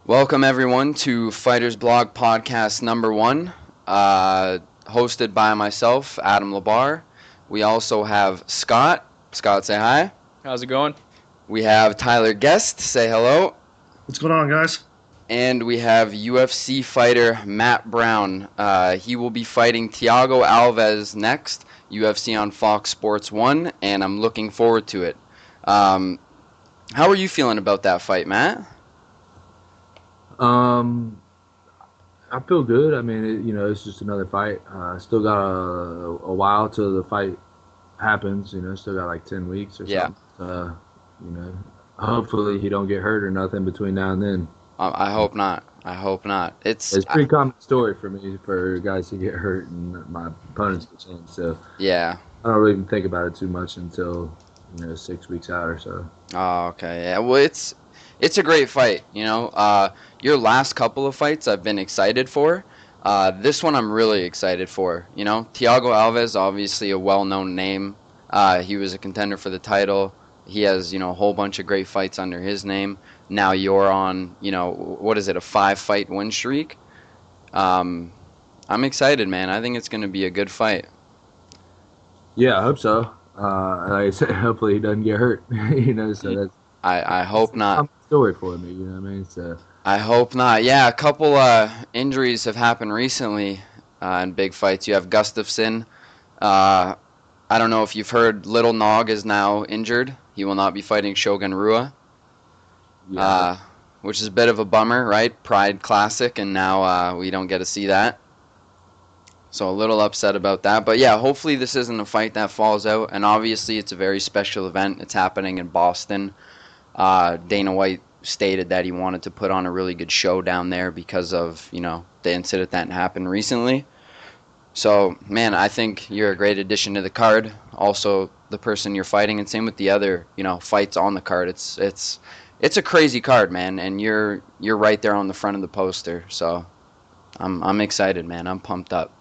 Welcome everyone to FightersBlog Podcast number 1, hosted by myself, Adam LeBarr. We also have Scott. Scott, say hi. How's it going? We have Tylor Guest. Say hello. What's going on, guys? And we have UFC fighter Matt Brown. He will be fighting Thiago Alves next, UFC on Fox Sports 1, and I'm looking forward to it. How are you feeling about that fight, Matt? I feel good. I mean, it's just another fight. Still got a while till the fight happens. Still got like 10 weeks or something. Hopefully he don't get hurt or nothing between now and then. I hope not. It's a pretty common story for me for guys to get hurt and my opponents to change. So yeah, I don't really even think about it too much until 6 weeks out or so. Oh, okay. Yeah. Well, it's a great fight. Your last couple of fights I've been excited for. This one I'm really excited for. Thiago Alves, obviously a well-known name. He was a contender for the title. He has, a whole bunch of great fights under his name. Now you're on, what is it, a 5-fight win streak? I'm excited, man. I think it's going to be a good fight. Yeah, I hope so. Like I said, hopefully he doesn't get hurt. So that's. I hope not. Story for me, you know what I mean? So. I hope not. Yeah, a couple injuries have happened recently in big fights. You have Gustafsson. I don't know if you've heard, Little Nog is now injured. He will not be fighting Shogun Rua, which is a bit of a bummer, right? Pride Classic, and now we don't get to see that. So a little upset about that. But yeah, hopefully this isn't a fight that falls out. And obviously it's a very special event. It's happening in Boston. Dana White stated that he wanted to put on a really good show down there because of, the incident that happened recently. So, man, I think you're a great addition to the card. Also, the person you're fighting, and same with the other, fights on the card. It's a crazy card, man, and you're right there on the front of the poster. So, I'm excited, man. I'm pumped up.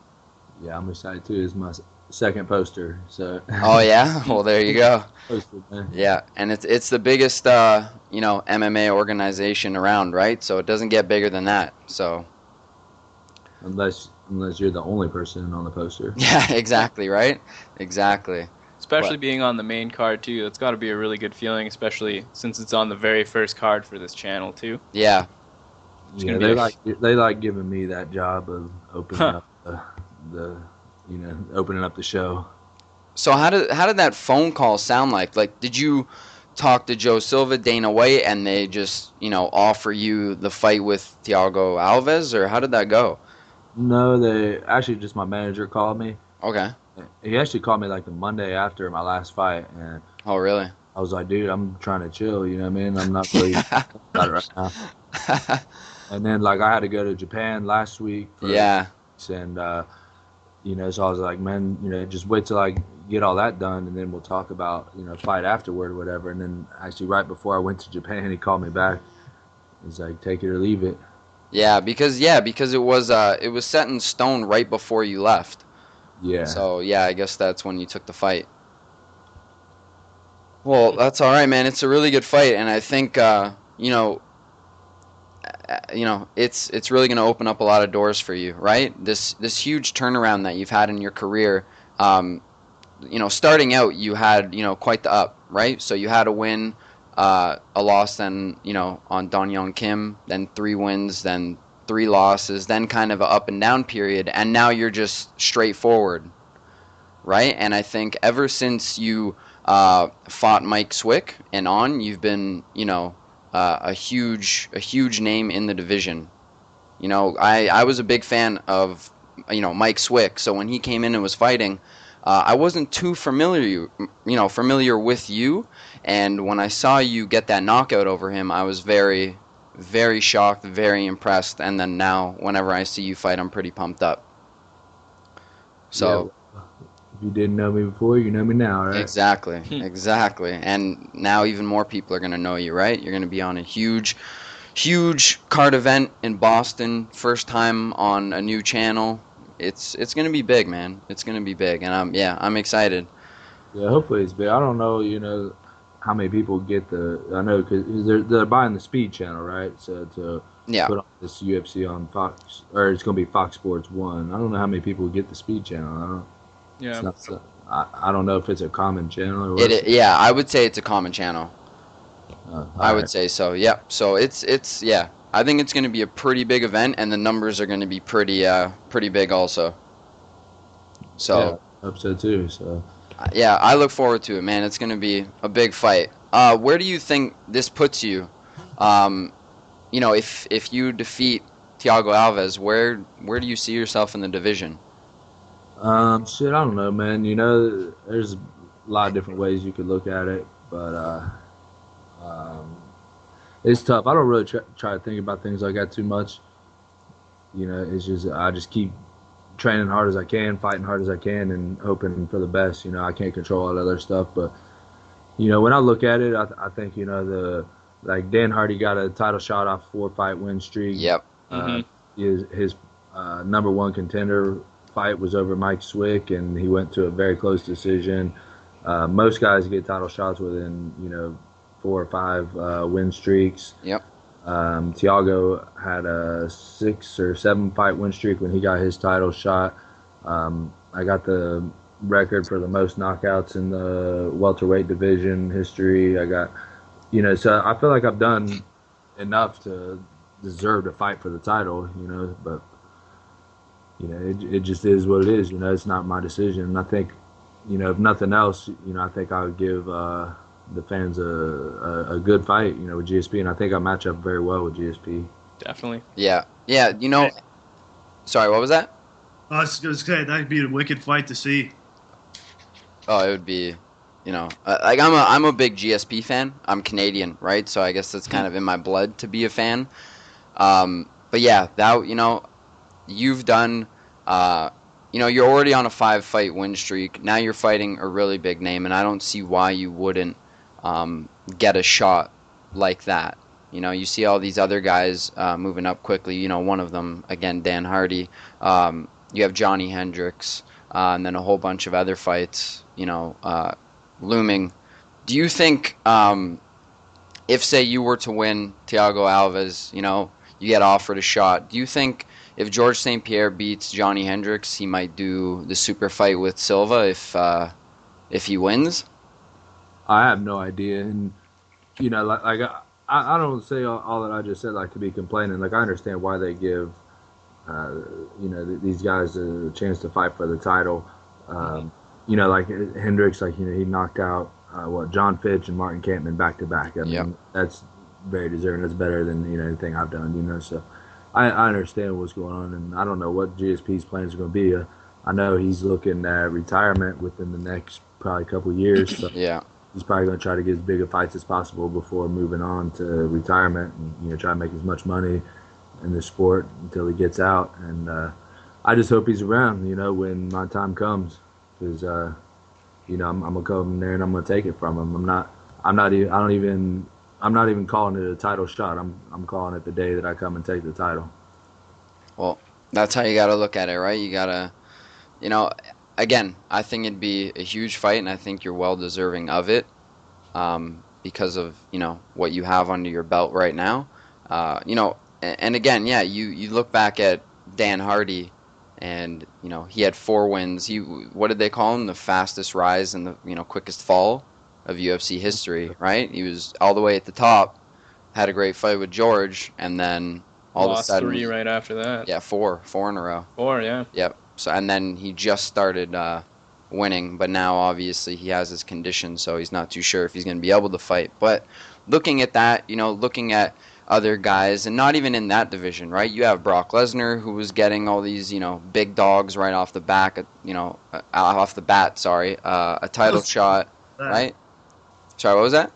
Yeah, I'm excited too. It's my second poster. So. Oh yeah, well there you go. Poster, man. Yeah, and it's the biggest MMA organization around, right? So it doesn't get bigger than that. So unless you're the only person on the poster. Yeah, exactly, right? Exactly. Especially being on the main card too. That's got to be a really good feeling, especially since it's on the very first card for this channel too. Yeah. Yeah, they like giving me that job of opening up opening up the show. So how did that phone call sound like? Like, did you talk to Joe Silva, Dana White, and they just, offer you the fight with Thiago Alves, or how did that go? No, they actually just my manager called me. Okay. He actually called me like the Monday after my last fight, and oh really? I was like, dude, I'm trying to chill. You know what I mean? I'm not really about it right now. And then like I had to go to Japan last week. Yeah. And so I was like, man, just wait till I get all that done, and then we'll talk about, fight afterward or whatever. And then actually right before I went to Japan, he called me back. He's like, take it or leave it. Yeah, because it was set in stone right before you left. Yeah. So yeah, I guess that's when you took the fight. Well, that's all right, man. It's a really good fight, and I think it's really going to open up a lot of doors for you, right? This huge turnaround that you've had in your career. Starting out, you had quite the up, right? So you had a win, a loss, then on Dong Kim, then 3 wins, then 3 losses, then kind of an up and down period, and now you're just straightforward, right? And I think ever since you fought Mike Swick and on, you've been a huge name in the division. I was a big fan of Mike Swick, so when he came in and was fighting, I wasn't too familiar with you, and when I saw you get that knockout over him, I was very, very shocked, very impressed, and then now whenever I see you fight, I'm pretty pumped up. So. Yeah. If you didn't know me before, you know me now, right? Exactly. And now even more people are going to know you, right? You're going to be on a huge card event in Boston, first time on a new channel. It's going to be big, man. It's going to be big, and I'm excited. Yeah, hopefully it's big. I don't know, how many people get I know because they're buying the Speed channel, right? So to put on this UFC on Fox, or it's going to be Fox Sports 1. I don't know how many people get the Speed channel. I don't know if it's a common channel or what. I would say it's a common channel. I would say so. Yeah. So it's I think it's going to be a pretty big event, and the numbers are going to be pretty big also. So yeah, I hope so too. So yeah, I look forward to it, man. It's going to be a big fight. Where do you think this puts you? If you defeat Thiago Alves, where do you see yourself in the division? I don't know, man. There's a lot of different ways you could look at it, but it's tough. I don't really try to think about things like that too much. It's just I just keep training hard as I can, fighting hard as I can, and hoping for the best. I can't control all that other stuff, but when I look at it, I think like Dan Hardy got a title shot off 4-fight win streak. Yep. His number one contender fight was over Mike Swick, and he went to a very close decision. Most guys get title shots within 4 or 5 win streaks. Yep. Thiago had a 6 or 7 fight win streak when he got his title shot. I got the record for the most knockouts in the welterweight division history. I got, so I feel like I've done enough to deserve to fight for the title, but it just is what it is. It's not my decision. And I think, if nothing else, I think I would give the fans a good fight, with GSP, and I think I match up very well with GSP. Definitely. Yeah. Sorry, what was that? I was going to say that'd be a wicked fight to see. Oh, it would be, like I'm a big GSP fan. I'm Canadian, right? So I guess that's kind of in my blood to be a fan. But yeah, that you've done. You're already on a 5-fight win streak. Now you're fighting a really big name, and I don't see why you wouldn't get a shot like that. You see all these other guys moving up quickly. One of them, again, Dan Hardy. You have Johnny Hendricks, and then a whole bunch of other fights, looming. Do you think, if, say, you were to win Thiago Alves, you get offered a shot, do you think if George St. Pierre beats Johnny Hendricks, he might do the super fight with Silva if he wins? I have no idea, and I don't say all that I just said like to be complaining. Like I understand why they give these guys a chance to fight for the title. Like Hendricks, he knocked out John Fitch and Martin Kampman back to back. I mean, that's very deserving. That's better than anything I've done. So I understand what's going on, and I don't know what GSP's plans are going to be. I know he's looking at retirement within the next probably couple years. So he's probably going to try to get as big of fights as possible before moving on to retirement, and try to make as much money in the sport until he gets out. And I just hope he's around, when my time comes, because I'm gonna come in there and I'm gonna take it from him. I'm not even calling it a title shot. I'm calling it the day that I come and take the title. Well, that's how you got to look at it, right? You got to, again, I think it'd be a huge fight, and I think you're well deserving of it, because of what you have under your belt right now. And again, you look back at Dan Hardy, and he had 4 wins. What did they call him? The fastest rise and the quickest fall of UFC history, right? He was all the way at the top, had a great fight with George, and then all of a sudden 3 right after that. Yeah, 4 in a row. 4, yeah. Yep. So and then he just started winning, but now obviously he has his condition, so he's not too sure if he's going to be able to fight. But looking at that, looking at other guys, and not even in that division, right? You have Brock Lesnar, who was getting all these, big dogs right off the back, off the bat. Sorry, a title shot, right? Sorry, what was that?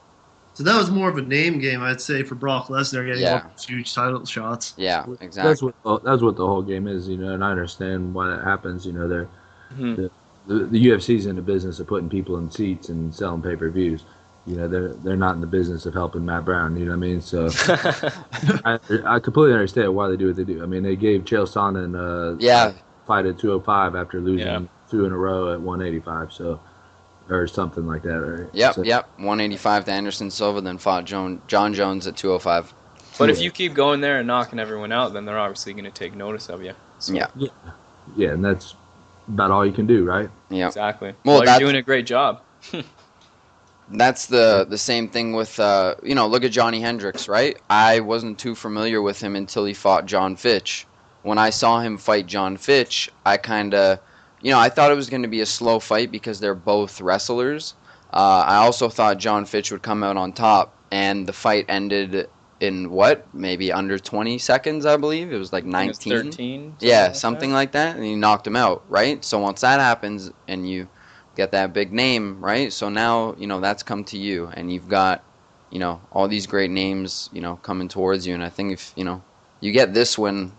So that was more of a name game, I'd say, for Brock Lesnar getting all these huge title shots. Yeah, exactly. That's what the whole game is, and I understand why that happens. The UFC's in the business of putting people in seats and selling pay-per-views. They're not in the business of helping Matt Brown. You know what I mean? So I completely understand why they do what they do. I mean, they gave Chael Sonnen fight at 205 after losing 2 in a row at 185. So or something like that, right? Yep. 185 to Anderson Silva, then fought John Jones at 205. But if you keep going there and knocking everyone out, then they're obviously going to take notice of you. So. Yeah, and that's about all you can do, right? Yeah, exactly. Well, you're doing a great job. That's the same thing with, look at Johnny Hendricks, right? I wasn't too familiar with him until he fought John Fitch. When I saw him fight John Fitch, I kind of, I thought it was going to be a slow fight because they're both wrestlers. I also thought John Fitch would come out on top, and the fight ended in maybe under 20 seconds, I believe. It was like 19. 13. Yeah, something like that, and he knocked him out, right? So once that happens, and you get that big name, right? So now, that's come to you, and you've got, all these great names, coming towards you. And I think if, you get this win,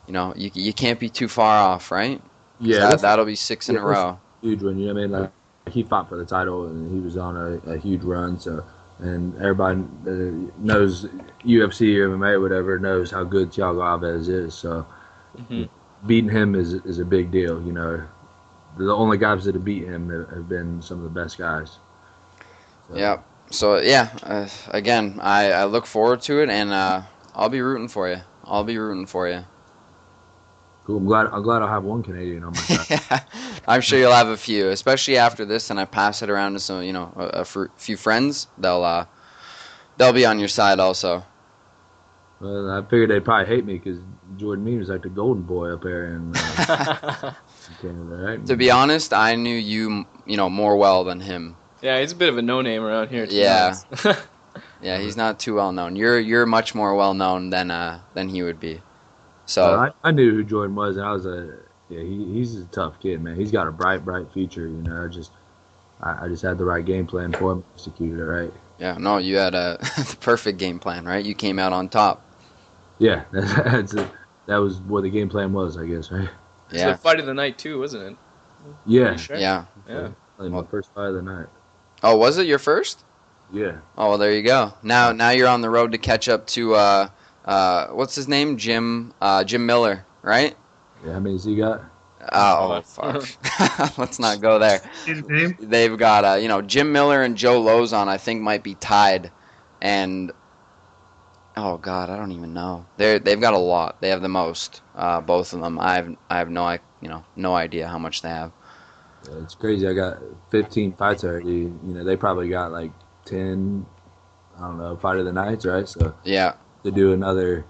you can't be too far off, right? Yeah. That'll be 6 in a row. Huge win, you know what I mean? Like, he fought for the title, and he was on a huge run, so, and everybody knows UFC, MMA, whatever, knows how good Thiago Alves is, so beating him is a big deal, The only guys that have beat him have been some of the best guys. So. Yeah. So, again, I look forward to it, and I'll be rooting for you. Cool. I'm glad I'll have one Canadian on my side. I'm sure you'll have a few, especially after this, and I pass it around to some, a few friends. They'll be on your side also. Well, I figured they'd probably hate me because Jordan Mean was like the golden boy up there in Canada, right? To be honest, I knew you, more well than him. Yeah, he's a bit of a no-name around here. Yeah. Yeah, he's not too well known. You're much more well known than he would be. So I knew who Jordan was, and I was he's a tough kid, man. He's got a bright future, I just had the right game plan for him, executed it right. Yeah, no, you had the perfect game plan, right? You came out on top. Yeah, that was what the game plan was, I guess, right? Yeah. It's the fight of the night too, wasn't it? Yeah. Sure? Yeah. My first fight of the night. Oh, was it your first? Yeah. Oh, well, there you go. Now you're on the road to catch up to what's his name? Jim Miller, right? Yeah, how many has he got? Oh, fuck. Let's not go there. His name? They've got Jim Miller and Joe Lozon, I think, might be tied, and oh god, I don't even know. They've got a lot. They have the most, both of them. I have no idea how much they have. Yeah, it's crazy. I got 15 fights already. They probably got like 10. I don't know, fight of the nights, right? So yeah, to do another,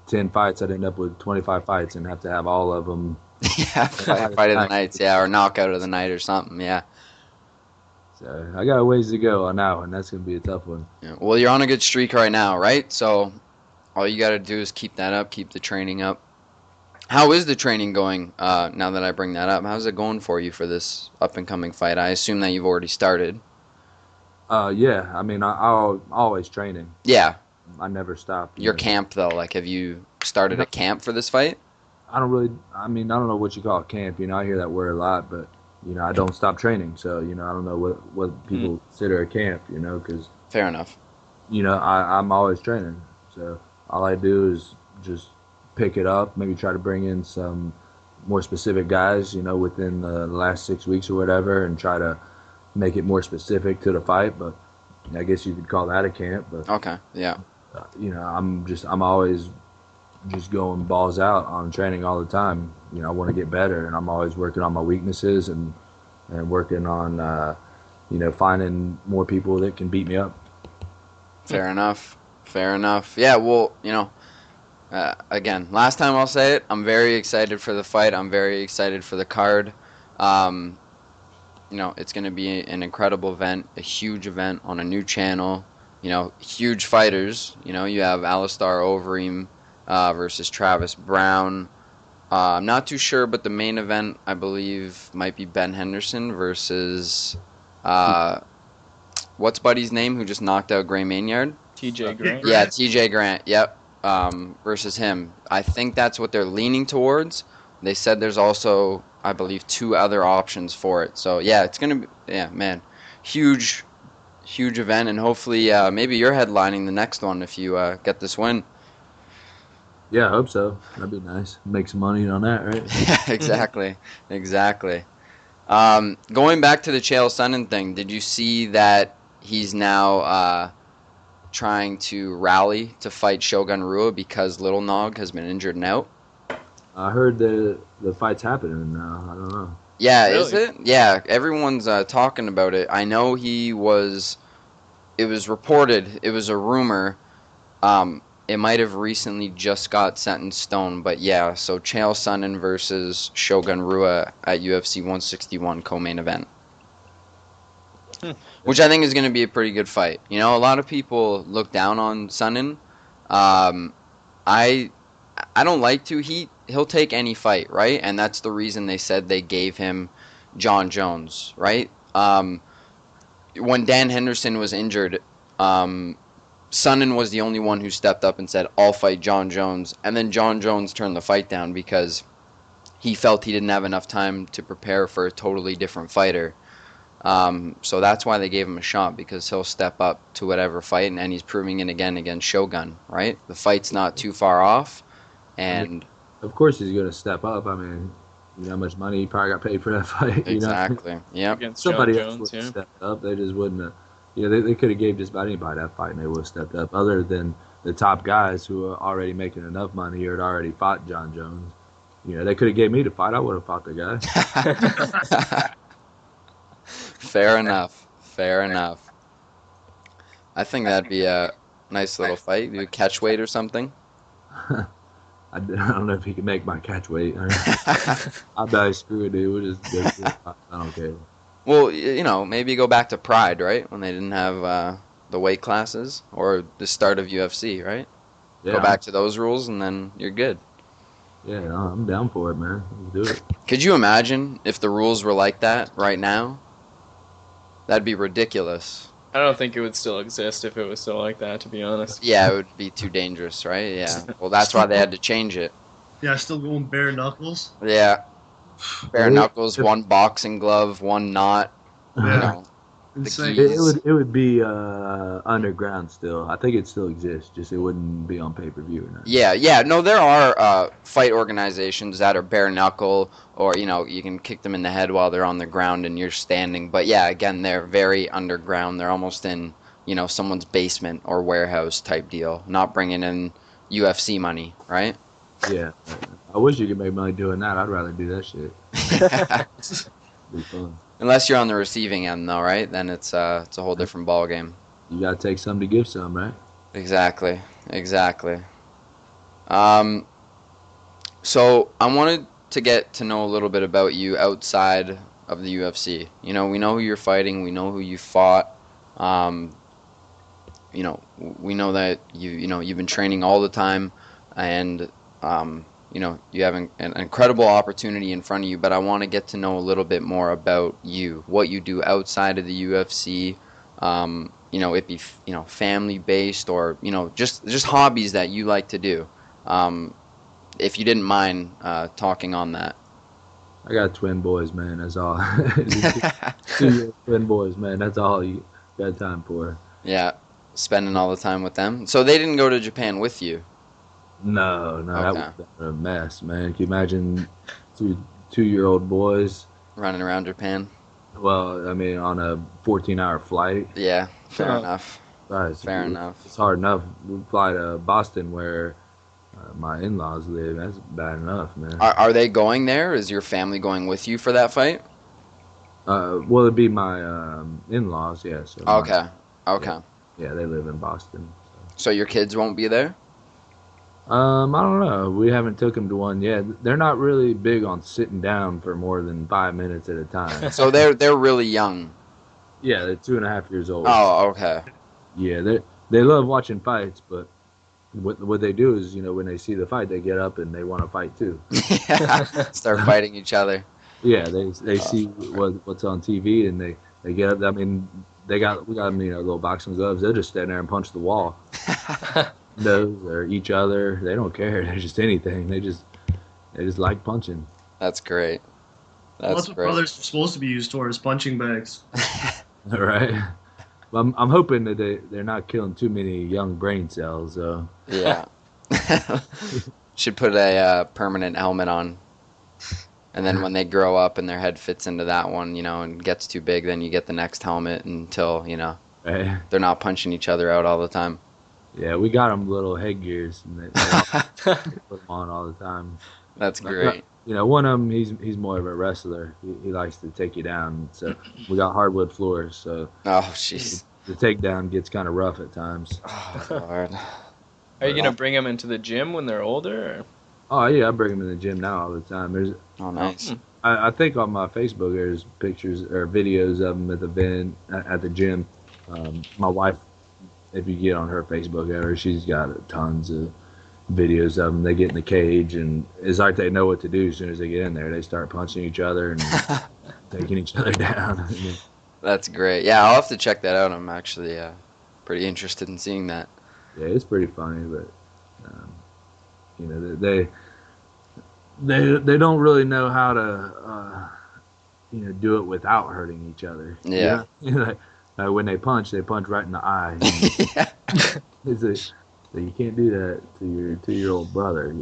10 fights, I'd end up with 25 fights and have to have all of them. Yeah, fight of the nights, yeah, or knockout of the night or something, yeah. So I got a ways to go on that one. That's going to be a tough one. Yeah. Well, you're on a good streak right now, right? So all you got to do is keep that up, keep the training up. How is the training going now that I bring that up? How's it going for you for this up-and-coming fight? I assume that you've already started. Yeah. I mean, I'm always training. Yeah. I never stop. Your camp, though, like, have you started a camp for this fight? I don't know what you call camp. I hear that word a lot, but, I don't stop training. So, I don't know what people consider a camp, because. Fair enough. I'm always training. So all I do is just pick it up, maybe try to bring in some more specific guys, within the last 6 weeks or whatever, and try to make it more specific to the fight. But I guess you could call that a camp. But okay, yeah. I'm always just going balls out on training all the time. I want to get better, and I'm always working on my weaknesses and working on, finding more people that can beat me up. Fair enough. Yeah, well, again, last time I'll say it, I'm very excited for the fight. I'm very excited for the card. It's going to be an incredible event, a huge event on a new channel. Huge fighters. You have Alistair Overeem versus Travis Brown. I'm not too sure, but the main event, I believe, might be Ben Henderson versus what's Buddy's name, who just knocked out Gray Maynard? TJ Grant. Yeah, TJ Grant. Yep. Versus him. I think that's what they're leaning towards. They said there's also, I believe, 2 other options for it. So yeah, it's gonna be huge event, and hopefully maybe you're headlining the next one if you get this win. Yeah, I hope so. That'd be nice. Make some money on that, right? Yeah, exactly. Going back to the Chael Sonnen thing, did you see that he's now trying to rally to fight Shogun Rua because Little Nog has been injured and out? I heard the fight's happening now. I don't know. Yeah, Really? is it? Yeah, everyone's talking about it. I know it was reported, it was a rumor. It might have recently just got set in stone, but yeah, so Chael Sonnen versus Shogun Rua at UFC 161 co-main event. Which I think is going to be a pretty good fight. You know, a lot of people look down on Sonnen. I don't like to. He'll take any fight, right? And that's the reason they said they gave him John Jones, right? When Dan Henderson was injured, Sonnen was the only one who stepped up and said, I'll fight John Jones. And then John Jones turned the fight down because he felt he didn't have enough time to prepare for a totally different fighter. So that's why they gave him a shot, because he'll step up to whatever fight, and he's proving it again against Shogun, right? The fight's not too far off, and of course he's going to step up. I mean, you know how much money he probably got paid for that fight. Exactly. Yeah. Against Somebody John else Jones, would have stepped up. They just wouldn't have. You know, they could have gave just about anybody that fight, and they would have stepped up. Other than the top guys who are already making enough money or had already fought John Jones. You know, they could have gave me the fight. I would have fought the guy. Fair enough. Fair enough. I think that'd be a nice little fight. Do a catch weight or something. I don't know if he can make my catch weight. I bet screw it, dude. We'll just I don't care. Well, you know, maybe go back to Pride, right? When they didn't have the weight classes, or the start of UFC, right? Yeah, Go back to those rules, and then you're good. Yeah, no, I'm down for it, man. Let's do it. Could you imagine if the rules were like that right now? That'd be ridiculous. I don't think it would still exist if it was still like that, to be honest. Yeah, it would be too dangerous, right? Yeah. Well, that's why they had to change it. Yeah, still going bare knuckles. Yeah. Bare knuckles, one boxing glove, one knot. You Yeah. know, Insane. It would be underground still. I think it still exists. Just it wouldn't be on pay-per-view or not. Yeah. No, there are fight organizations that are bare knuckle, or you know, you can kick them in the head while they're on the ground and you're standing. But yeah, again, they're very underground. They're almost in, you know, someone's basement or warehouse type deal. Not bringing in UFC money, right? Yeah. I wish you could make money doing that. I'd rather do that shit. Be fun. Unless you're on the receiving end, though, right? Then it's a whole different ball game. You gotta take some to give some, right? Exactly. So I wanted to get to know a little bit about you outside of the UFC. You know, we know who you're fighting. We know who you fought. You know, we know that you've been training all the time, and you know, you have an incredible opportunity in front of you, but I want to get to know a little bit more about you, what you do outside of the UFC. You know, it be, you know, family-based, or, you know, just hobbies that you like to do. If you didn't mind talking on that. I got twin boys, man. That's all. Two twin boys, man. That's all you got time for. Yeah, spending all the time with them. So they didn't go to Japan with you? No, Okay. that was a mess, man. Can you imagine two-year-old boys Running around Japan? Well, I mean, on a 14-hour flight. Yeah, fair enough. Guys, Fair enough. It's hard enough. We fly to Boston where my in-laws live. That's bad enough, man. Are they going there? Is your family going with you for that fight? Well, it'd be my in-laws, yeah. So Okay. Yeah, they live in Boston. So your kids won't be there? I don't know. We haven't took them to one yet. They're not really big on sitting down for more than 5 minutes at a time. So they're really young. Yeah, they're 2.5 years old. Oh, okay. Yeah, they love watching fights, but what they do is, you know, when they see the fight, they get up and they want to fight too. Start fighting each other. Yeah, they see what's on TV and they get up. I mean, we got you know, little boxing gloves. They'll just stand there and punch the wall. Those or each other. They don't care. They're just anything. They just like punching. That's great. That's what brothers are supposed to be used for, is punching bags. All right. Well, I'm hoping that they're not killing too many young brain cells. So. Yeah. Should put a permanent helmet on. And then when they grow up and their head fits into that one, and gets too big, then you get the next helmet until, Right. they're not punching each other out all the time. Yeah, we got them little headgears, and they put them on all the time. That's great. One of them, he's more of a wrestler. He likes to take you down. So we got hardwood floors, so Oh, jeez. the takedown gets kind of rough at times. Oh, Lord. Are you gonna bring them into the gym when they're older? Or? Oh yeah, I bring them in the gym now all the time. Oh, nice. I think on my Facebook there's pictures or videos of them at the gym. My wife, if you get on her Facebook, she's got tons of videos of them. They get in the cage, and it's like they know what to do as soon as they get in there. They start punching each other and taking each other down. That's great. Yeah, I'll have to check that out. I'm actually pretty interested in seeing that. Yeah, it's pretty funny, but they don't really know how to do it without hurting each other. Yeah. Like when they punch right in the eye. Yeah. So you can't do that to your 2-year-old brother,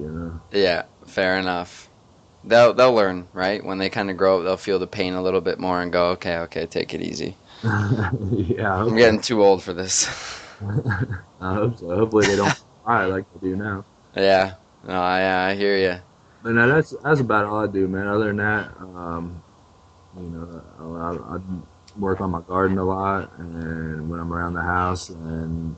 Yeah, fair enough. They'll learn, right? When they kind of grow up, they'll feel the pain a little bit more and go, okay, take it easy. Yeah, I'm getting too old for this. I hope so. Hopefully they don't cry like they do now. Yeah, no, I hear you. But no, that's about all I do, man. Other than that, I work on my garden a lot, and when I'm around the house, and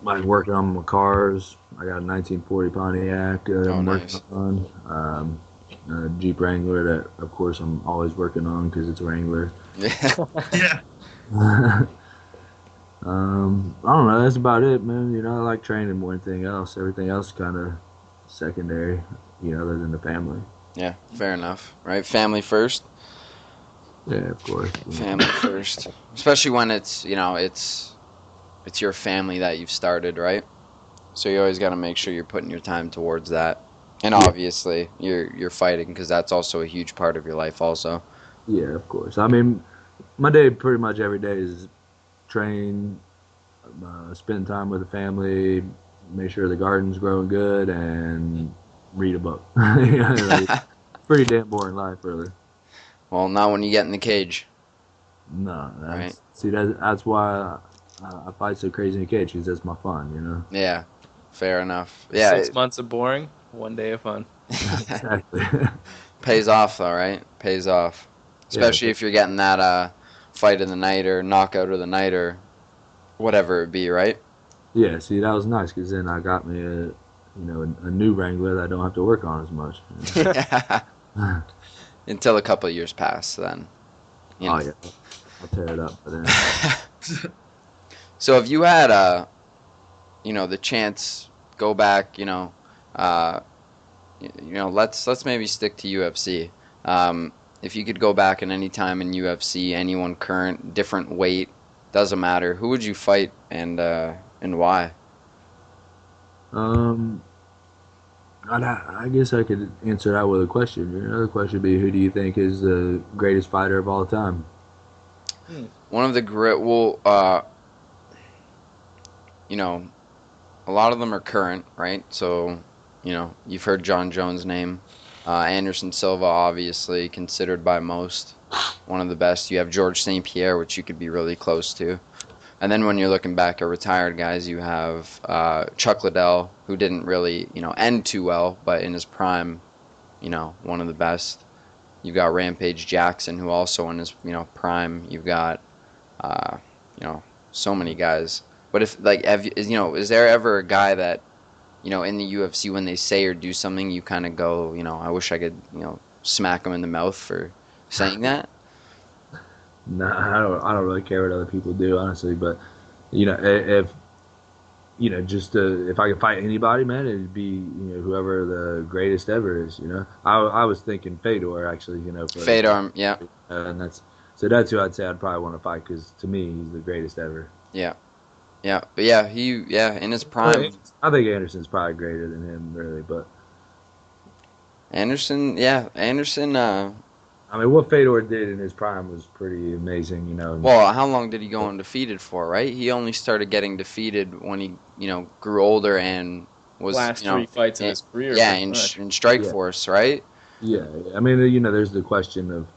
like working on my cars. I got a 1940 Pontiac that I'm working on. A Jeep Wrangler that, of course, I'm always working on because it's Wrangler. Yeah. I don't know. That's about it, man. I like training more than anything else. Everything else kind of secondary, other than the family. Yeah, fair enough. Right, family first. Yeah, of course. Family first, especially when it's it's your family that you've started, right? So you always got to make sure you're putting your time towards that, and obviously you're fighting because that's also a huge part of your life, also. Yeah, of course. I mean, my day pretty much every day is train, spend time with the family, make sure the garden's growing good, and read a book. Pretty damn boring life, really. Well, not when you get in the cage. No, Right. See, that's why I fight so crazy in the cage, because that's my fun, Yeah, fair enough. Yeah, 6 months of boring, 1 day of fun. Exactly. pays off though, right? Pays off, especially if you're getting that fight of the night or knockout of the night or whatever it be, right? Yeah, see, that was nice, because then I got me a new Wrangler that I don't have to work on as much. Until a couple of years pass, then. Oh yeah, I'll tear it up. But then. So if you had the chance, go back, let's maybe stick to UFC. If you could go back at any time in UFC, anyone current, different weight, doesn't matter. Who would you fight and why? I guess I could answer that with a question. Another question would be, who do you think is the greatest fighter of all time? One of the great, a lot of them are current, right? So, you've heard John Jones' name. Anderson Silva, obviously, considered by most one of the best. You have George St. Pierre, which you could be really close to. And then when you're looking back at retired guys, you have Chuck Liddell, who didn't really, end too well, but in his prime, one of the best. You've got Rampage Jackson, who also in his, prime. You've got, so many guys. But if, is there ever a guy that, in the UFC, when they say or do something, you kind of go, I wish I could, smack them in the mouth for saying that? No, I don't really care what other people do, honestly. But if if I could fight anybody, man, it'd be whoever the greatest ever is. I was thinking Fedor, actually. Fedor, yeah. And that's who I'd say I'd probably want to fight, because to me he's the greatest ever. Yeah, but in his prime. I think Anderson's probably greater than him, really. But Anderson. I mean, what Fedor did in his prime was pretty amazing, Well, how long did he go undefeated for, right? He only started getting defeated when he, grew older and was, last 3 fights in his career. Yeah, in Strikeforce, right? Yeah, I mean, there's the question of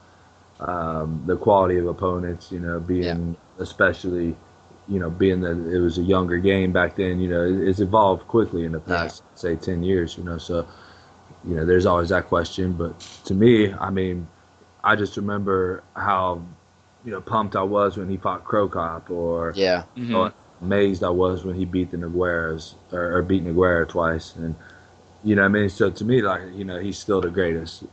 the quality of opponents, being especially, being that it was a younger game back then, it's evolved quickly in the past, say 10 years, so, there's always that question. But to me, I mean, I just remember how, pumped I was when he fought Crow Cop, or how amazed I was when he beat the Nogueiras, or beat Nogueira twice. And, I mean, so to me, like, he's still the greatest,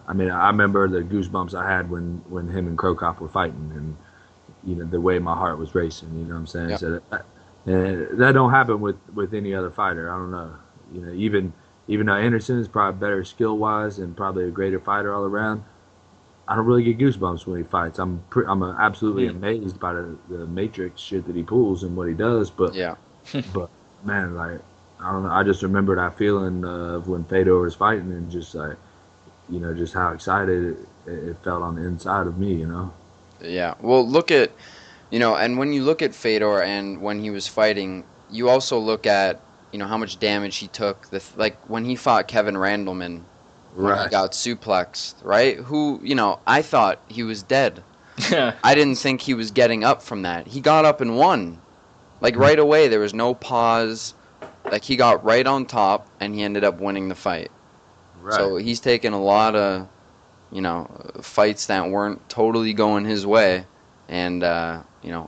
I mean, I remember the goosebumps I had when him and Crow Cop were fighting, and the way my heart was racing. You know what I'm saying? Yep. So that don't happen with any other fighter. I don't know. Even though Anderson is probably better skill wise and probably a greater fighter all around, I don't really get goosebumps when he fights. I'm absolutely amazed by the matrix shit that he pulls and what he does. But but man, like, I don't know. I just remember that feeling of when Fedor was fighting, and just like, just how excited it felt on the inside of me, Yeah. Well, look at, and when you look at Fedor and when he was fighting, you also look at, how much damage he took. Like when he fought Kevin Randleman, when he got suplexed, right? Who, I thought he was dead. I didn't think he was getting up from that. He got up and won. Like right away, there was no pause. Like he got right on top, and he ended up winning the fight. Right. So he's taken a lot of, fights that weren't totally going his way, and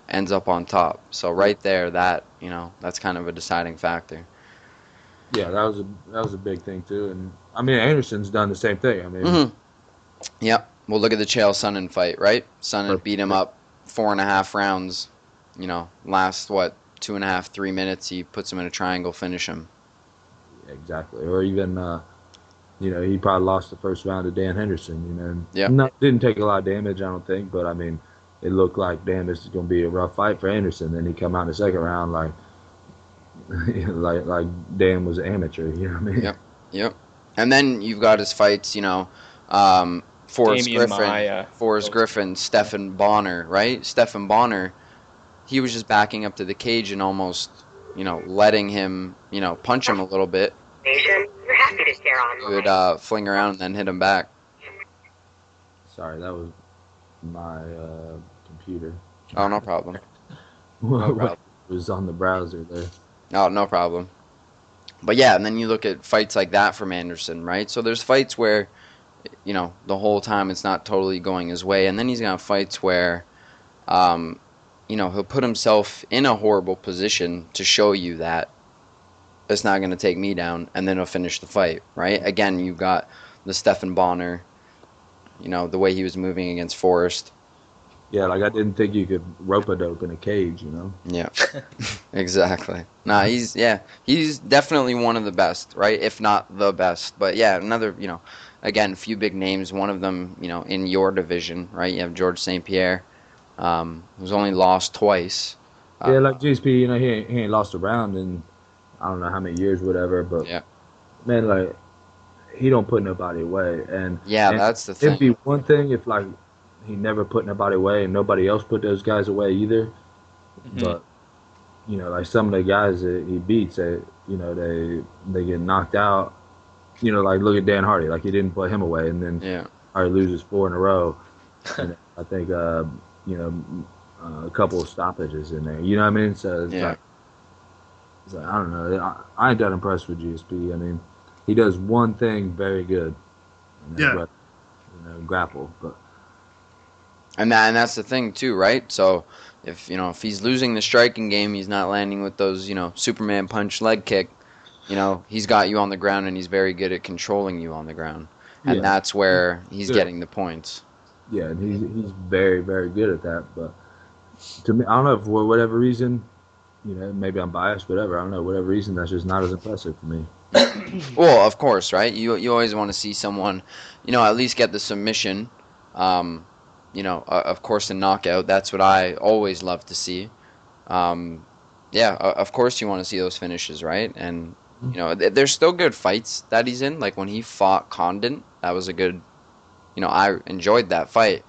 ends up on top. So right there, that's kind of a deciding factor. Yeah, that was a big thing too, and I mean Anderson's done the same thing. I mean, Yep. Well, look at the Chael Sonnen fight, right? Sonnen beat him up 4.5 rounds. Last 2.5, 3 minutes, he puts him in a triangle, finish him. Yeah, exactly. Or even, he probably lost the first round to Dan Henderson. Didn't take a lot of damage, I don't think, but I mean, it looked like, damn, this is going to be a rough fight for Anderson. Then he come out in the second round like Dan was an amateur. You know what I mean? Yep. And then you've got his fights. Forrest Griffin, Stephan Bonner, right? Stephan Bonner, he was just backing up to the cage and almost, letting him, punch him a little bit. You're happy to share He would fling around and then hit him back. Sorry, that was my computer. Oh, no problem. No problem. It was on the browser there. Oh, no problem. But yeah, and then you look at fights like that from Anderson, right? So there's fights where, the whole time it's not totally going his way, and then he's got fights where, he'll put himself in a horrible position to show you that it's not going to take me down, and then he'll finish the fight, right? Again, you've got the Stephan Bonner, the way he was moving against Forrest. Yeah, like I didn't think you could rope-a-dope in a cage, Yeah, exactly. Nah, he's definitely one of the best, right? If not the best. But yeah, another, again, a few big names. One of them, in your division, right? You have George St. Pierre, who's only lost twice. Yeah, like GSP, he ain't lost a round in I don't know how many years, whatever. But man, like he don't put nobody away, and that's the thing. It'd be one thing if like he never put nobody away and nobody else put those guys away either. But like some of the guys that he beats, they get knocked out. Like look at Dan Hardy, like he didn't put him away, and then Hardy loses 4 in a row. And I think a couple of stoppages in there. You know what I mean? So it's like I don't know. I ain't that impressed with GSP. I mean, he does one thing very good. But, grapple. But and that's the thing too, right? So if he's losing the striking game, he's not landing with those Superman punch leg kick. He's got you on the ground, and he's very good at controlling you on the ground, and that's where he's getting the points. Yeah, and he's very, very good at that. But to me, I don't know, for whatever reason, maybe I'm biased, whatever. I don't know, whatever reason, that's just not as impressive for me. Well, of course, right? You always want to see someone, at least get the submission. Of course, a knockout. That's what I always love to see. Of course you want to see those finishes, right? And, there's still good fights that he's in. Like when he fought Condon, that was a good, I enjoyed that fight.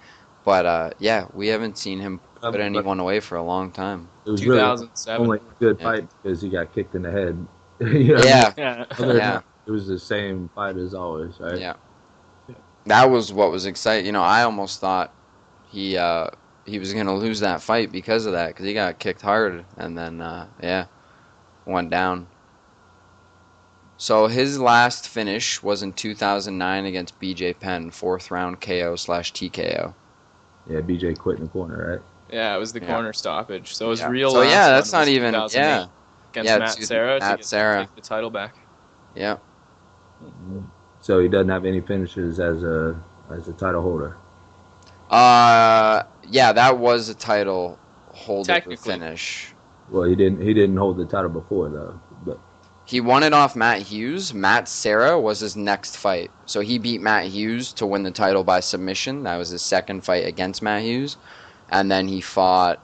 But, we haven't seen him put anyone away for a long time. It was 2007. Really only a good fight because he got kicked in the head. It was the same fight as always, right? Yeah. That was what was exciting. You know, I almost thought he was going to lose that fight because of that, because he got kicked hard and then, went down. So his last finish was in 2009 against BJ Penn, 4th round KO/TKO. Yeah, BJ quit in the corner, right? Yeah, it was the corner stoppage. So his real So last that's one not was even 2008 against Matt Serra Matt Serra. to take the title back. Yeah. So he doesn't have any finishes as a title holder. Yeah, that was a title holder finish. Well, he didn't hold the title before though. But he won it off Matt Hughes. Matt Serra was his next fight. So he beat Matt Hughes to win the title by submission. That was his second fight against Matt Hughes. And then he fought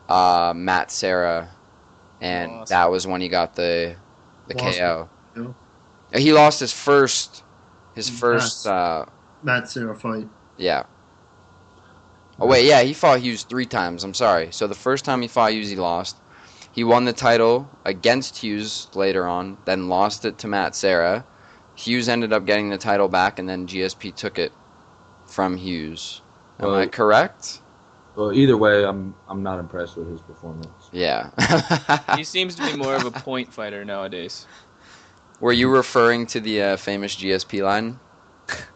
Matt Serra, and that was when he got the KO. He lost his first Matt Serra fight. Yeah. Oh wait, yeah, he fought Hughes 3 times. I'm sorry. So the first time he fought Hughes, he lost. He won the title against Hughes later on, then lost it to Matt Serra. Hughes ended up getting the title back, and then GSP took it from Hughes. Am I correct? Well, either way, I'm not impressed with his performance. Yeah. He seems to be more of a point fighter nowadays. Were you referring to the famous GSP line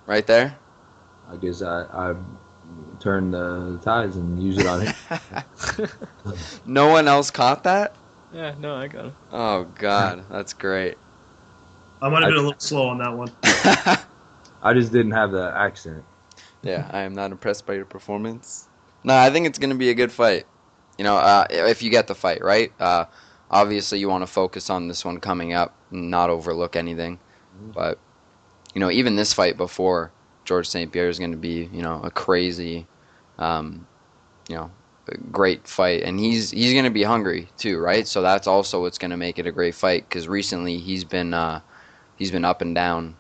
right there? I guess I turn the tides and use it on him. No one else caught that? Yeah, no, I got it. Oh, God. That's great. I might have been a little slow on that one. I just didn't have the accent. Yeah, I am not impressed by your performance. No, I think it's going to be a good fight. You know, if you get the fight, right? Obviously, you want to focus on this one coming up and not overlook anything. But, you know, even this fight before George St. Pierre is going to be, you know, a crazy, great fight. And he's going to be hungry, too, right? So that's also what's going to make it a great fight, because recently he's been up and down.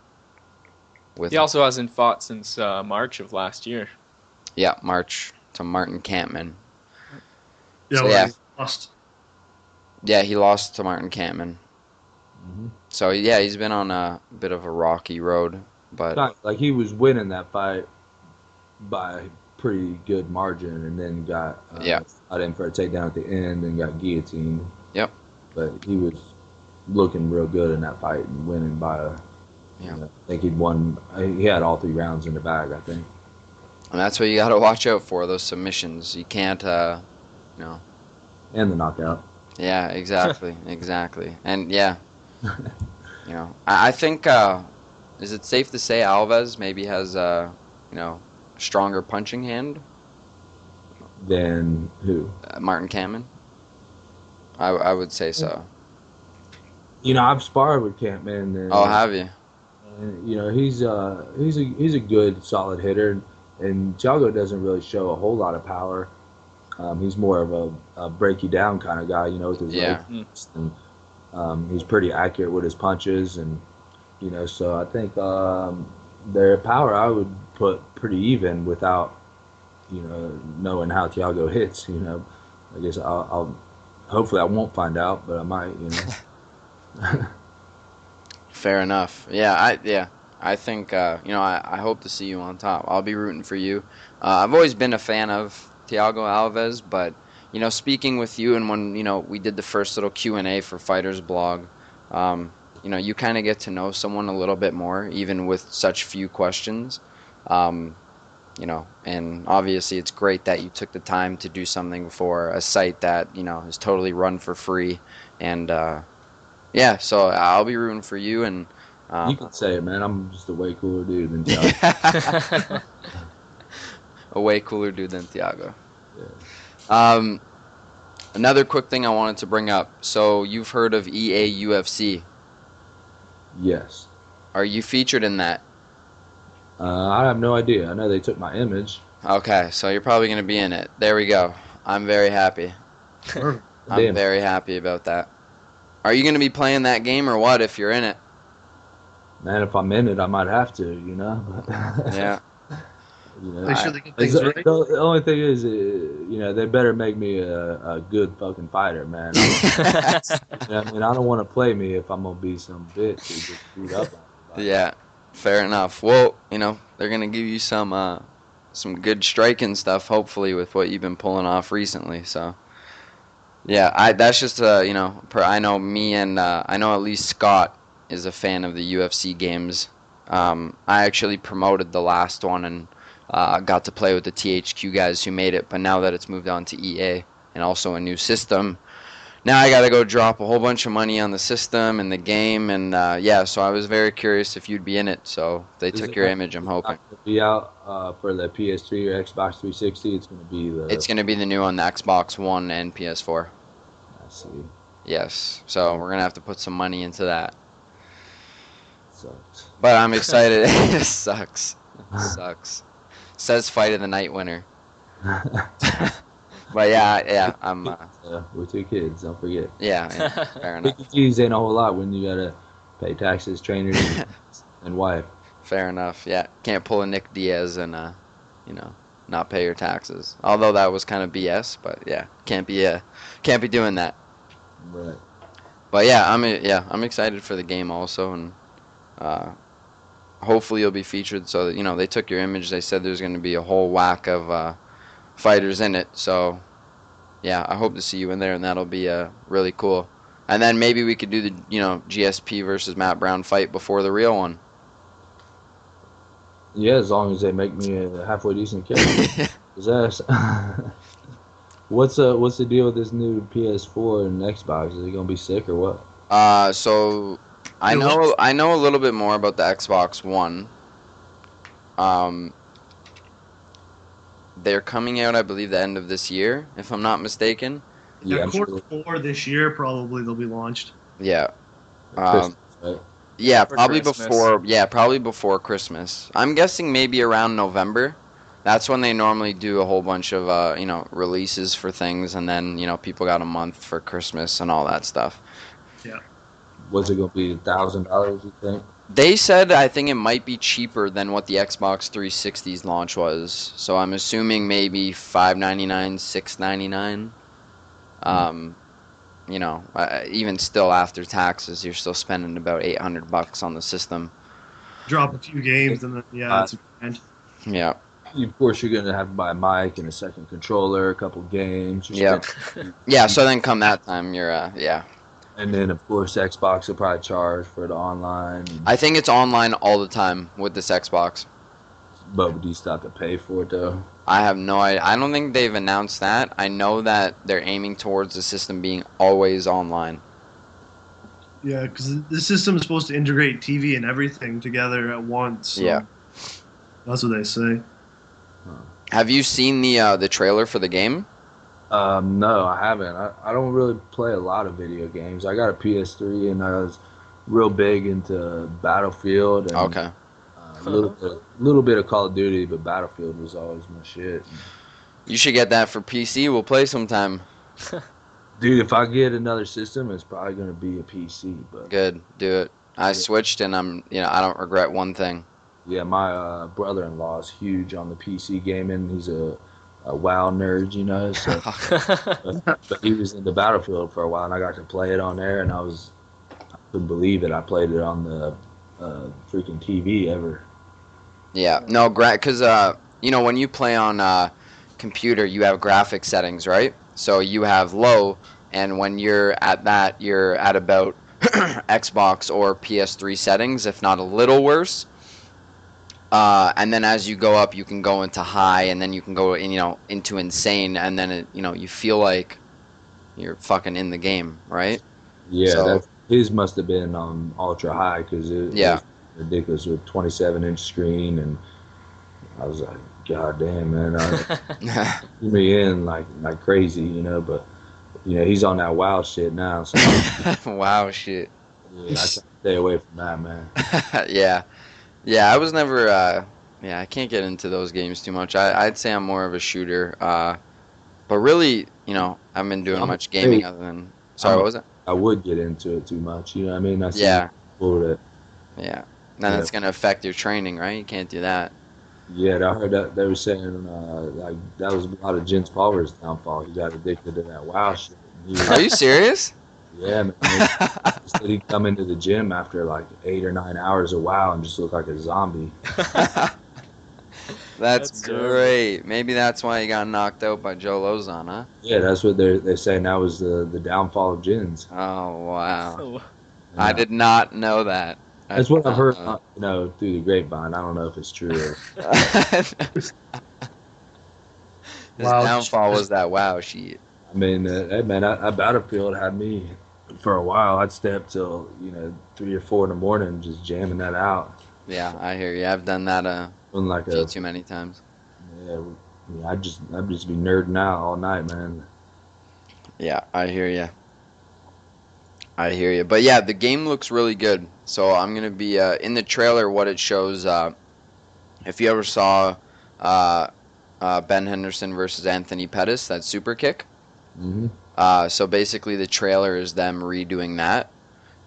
He also hasn't fought since March of last year. Yeah, March to Martin Kampmann. Yeah, So, he lost. Yeah, he lost to Martin Kampmann. Mm-hmm. So, yeah, he's been on a bit of a rocky road. But Like, he was winning that fight by pretty good margin, and then got got in for a takedown at the end and got guillotined. Yep. But he was looking real good in that fight and winning by I think he'd won. He had all 3 rounds in the bag, I think. And that's what you got to watch out for, those submissions. You can't, And the knockout. Yeah, exactly, exactly. And, yeah, you know, I think, is it safe to say Alves maybe has, a stronger punching hand? Than who? Martin Kampmann? I would say so. You know, I've sparred with Kampmann. Oh, have you? And, you know, he's a good, solid hitter, and Thiago doesn't really show a whole lot of power. He's more of a break you down kind of guy, you know, with his legs. And he's pretty accurate with his punches, and you know, so I think their power I would put pretty even without, you know, knowing how Thiago hits. You know, I guess I'll hopefully I won't find out, but I might. You know. Fair enough. I think, I hope to see you on top. I'll be rooting for you. I've always been a fan of Thiago Alves, but, you know, speaking with you and when, you know, we did the first little Q&A for FightersBlog, you know, you kind of get to know someone a little bit more, even with such few questions. You know, and obviously it's great that you took the time to do something for a site that, you know, is totally run for free. And, so I'll be rooting for you. And you can say it, man. I'm just a way cooler dude than Thiago. A way cooler dude than Thiago. Yeah. Another quick thing I wanted to bring up. So you've heard of EA UFC? Yes. Are you featured in that? I have no idea. I know they took my image. Okay, so you're probably going to be in it. There we go. I'm very happy. I'm very happy about that. Are you going to be playing that game or what if you're in it? Man, if I'm in it, I might have to, you know? Yeah. You know, make sure they get things right. The only thing is, you know, they better make me a good fucking fighter, man. You know, I mean, I don't want to play me if I'm going to be some bitch who just beat up on me. Yeah, fair enough. Well, they're gonna give you some good striking stuff, hopefully, with what you've been pulling off recently. So, yeah, that's just I know me and I know at least Scott is a fan of the UFC games. I actually promoted the last one and got to play with the THQ guys who made it, but now that it's moved on to EA and also a new system, now I got to go drop a whole bunch of money on the system and the game, and so I was very curious if you'd be in it. So if they took your image, I'm hoping. It's be out for the PS3 or Xbox 360. It's going to be the new on the Xbox One and PS4. I see. Yes, so we're gonna have to put some money into that. Sucks. But I'm excited. It sucks. Says Fight of the Night winner. But yeah, I'm. We're 2 kids. Don't forget. Yeah, fair enough. $50 ain't a whole lot when you gotta pay taxes, trainers, and wife. Fair enough. Yeah, can't pull a Nick Diaz and not pay your taxes. Although that was kind of BS, but yeah, can't be doing that. Right. But yeah, I'm excited for the game also, and hopefully you'll be featured. So that they took your image. They said there's going to be a whole whack of fighters in it. So yeah, I hope to see you in there, and that'll be really cool. And then maybe we could do the GSP versus Matt Brown fight before the real one. Yeah, as long as they make me a halfway decent character. What's the deal with this new PS4 and Xbox? Is it gonna be sick or what? So I know a little bit more about the Xbox One. They're coming out, I believe, the end of this year, if I'm not mistaken. Yeah, Q4 this year probably they'll be launched. Yeah. Christmas, right? Yeah, For probably Christmas. probably before Christmas. I'm guessing maybe around November. That's when they normally do a whole bunch of releases for things, and then people got a month for Christmas and all that stuff. Yeah. Was it gonna be $1,000? You think? They said I think it might be cheaper than what the Xbox 360's launch was. So I'm assuming maybe $599, $699. Even still after taxes, you're still spending about $800 on the system. Drop a few games and then it's a grand. Yeah. Of course, you're gonna have to buy a mic and a second controller, a couple games. Yeah. Yeah. So then come that time, you're And then of course, Xbox will probably charge for the online. I think it's online all the time with this Xbox. But do you still have to pay for it though? I have no idea. I don't think they've announced that. I know that they're aiming towards the system being always online. Yeah, because the system is supposed to integrate TV and everything together at once. So Yeah. That's what they say. Have you seen the trailer for the game? No, I haven't. I don't really play a lot of video games. I got a PS3 and I was real big into Battlefield. And, Okay. A little bit of Call of Duty, but Battlefield was always my shit. You should get that for PC. We'll play sometime. Dude, if I get another system, it's probably gonna be a PC. But Good. Do it. I switched and I don't regret one thing. yeah, my brother-in-law is huge on the PC gaming. He's a WoW nerd, So, but he was into Battlefield for a while, and I got to play it on there, and I couldn't believe it. I played it on the freaking TV ever. Yeah. No, because when you play on computer, you have graphic settings, right? So you have low, and when you're at that, you're at about Xbox or PS3 settings, if not a little worse. And then as you go up, you can go into high, and then you can go into insane, and then you feel like you're fucking in the game, right? Yeah, So- his must have been on ultra high because it was ridiculous with 27-inch screen, and I was like, God damn, man, threw me in like crazy, But he's on that WoW shit now, so Wow, shit. yeah, I try to stay away from that, man. Yeah. Yeah, I was never, I can't get into those games too much. I'd say I'm more of a shooter. But really, I haven't been doing much gaming other than, what was it? I would get into it too much, I mean? I see Yeah. people that, Yeah. Then it's going to affect your training, right? You can't do that. yeah, I heard that they were saying, that was a lot of Jens Pulver's downfall. He got addicted to that WoW shit. Are you serious? Yeah, man. He said he'd come into the gym after like 8 or 9 hours a while and just look like a zombie. That's great. Maybe that's why he got knocked out by Joe Lozon, huh? Yeah, that's what they're saying. That was the downfall of gyms. Oh, wow. Oh, I did not know that. That's what I've heard, through the grapevine. I don't know if it's true. His downfall was that wow sheet. I mean, that battlefield had me for a while. I'd stay up till 3 or 4 in the morning just jamming that out. Yeah, I hear you. I've done that too many times. Yeah, I'd just be nerding out all night, man. Yeah, I hear you. But yeah, the game looks really good. So I'm gonna be in the trailer. What it shows, if you ever saw Ben Henderson versus Anthony Pettis, that super kick. Mm-hmm. So basically, the trailer is them redoing that,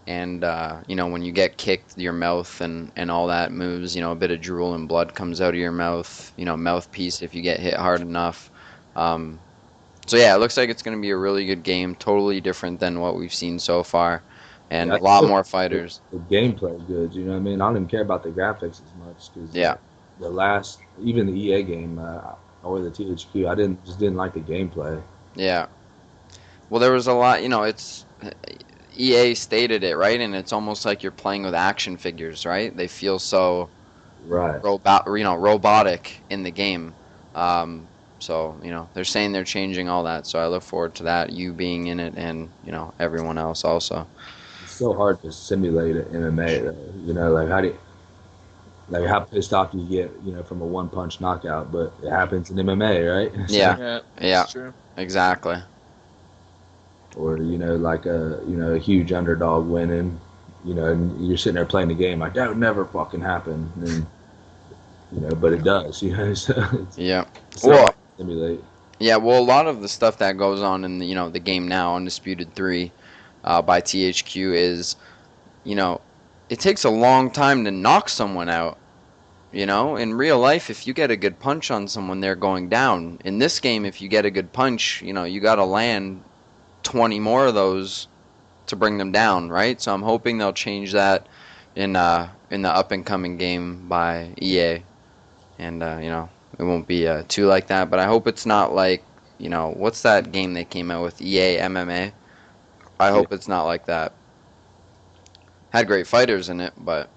and when you get kicked, your mouth and all that moves. A bit of drool and blood comes out of your mouth. Mouthpiece if you get hit hard enough. So yeah, it looks like it's going to be a really good game, totally different than what we've seen so far, and a lot more fighters. The gameplay good, you know what I mean? I don't even care about the graphics as much because even the EA game or the THQ, I didn't like the gameplay. Yeah. Well, there was a lot, it's EA stated it, right? And it's almost like you're playing with action figures, right? They feel so robotic in the game. So, they're saying they're changing all that. So I look forward to that, you being in it and, everyone else also. It's so hard to simulate an MMA, though. How pissed off do you get, from a one-punch knockout? But it happens in MMA, right? Yeah. That's true. Exactly. Or, a huge underdog winning, and you're sitting there playing the game like, that would never fucking happen. And, but it does, so yeah. Well, simulate. Yeah, well, a lot of the stuff that goes on in the game now, Undisputed 3 by THQ is, it takes a long time to knock someone out. In real life, if you get a good punch on someone, they're going down. In this game, if you get a good punch, you got to land 20 more of those to bring them down, right? So I'm hoping they'll change that in the up-and-coming game by EA. And, it won't be too like that, but I hope it's not like, what's that game they came out with, EA MMA? I hope it's not like that. Had great fighters in it, but,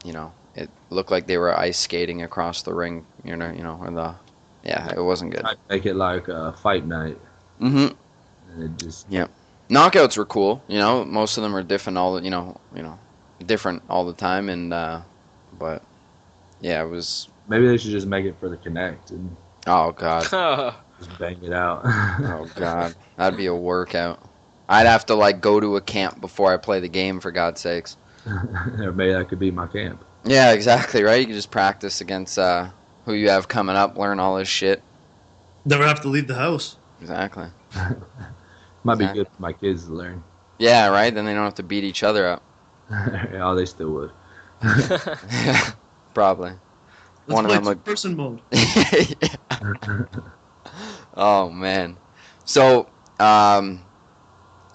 it looked like they were ice skating across the ring, it wasn't good. I'd make it like a fight night. Mm-hmm. And it just... Yeah. Knockouts were cool, most of them are different different all the time, and, but, yeah, it was... Maybe they should just make it for the Connect and oh god, just bang it out. oh god, that'd be a workout. I'd have to go to a camp before I play the game, for God's sakes. Or maybe that could be my camp. Yeah, exactly, right? You can just practice against who you have coming up, learn all this shit. Never have to leave the house. Exactly. Might be good for my kids to learn. Yeah, right? Then they don't have to beat each other up. Oh, they still would. Yeah, probably. Let's play two-person mode. Oh, man. So,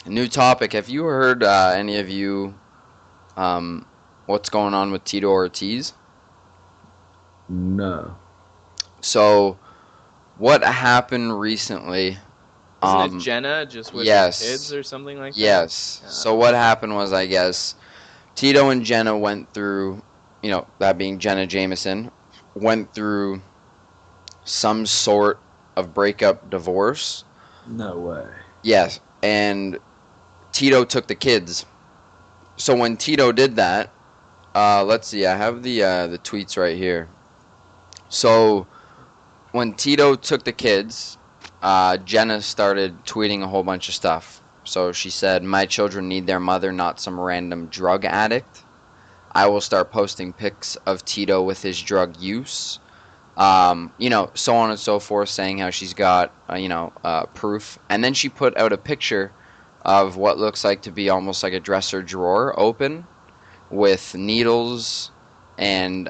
new topic. Have you heard, any of you, what's going on with Tito Ortiz? No. So, what happened recently? Isn't it Jenna just with yes. her kids or something like that? Yes. Yeah. So what happened was, I guess, Tito and Jenna went through, that being Jenna Jameson, went through some sort of breakup divorce. No way. Yes. And Tito took the kids. So when Tito did that, let's see, I have the tweets right here. So when Tito took the kids, Jenna started tweeting a whole bunch of stuff. So she said, "My children need their mother, not some random drug addict. I will start posting pics of Tito with his drug use." So on and so forth, saying how she's got, proof. And then she put out a picture of what looks like to be almost like a dresser drawer open with needles and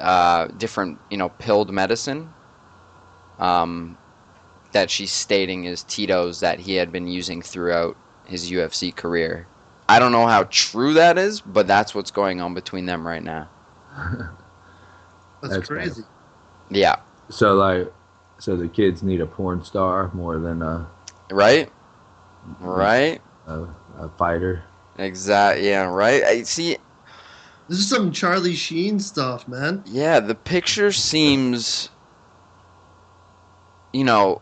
different, pilled medicine that she's stating is Tito's that he had been using throughout his UFC career. I don't know how true that is, but that's what's going on between them right now. That's crazy. Nice. Yeah. So the kids need a porn star more than Right? a fighter. Exactly. Yeah, right? I see. This is some Charlie Sheen stuff, man. Yeah, the picture seems, I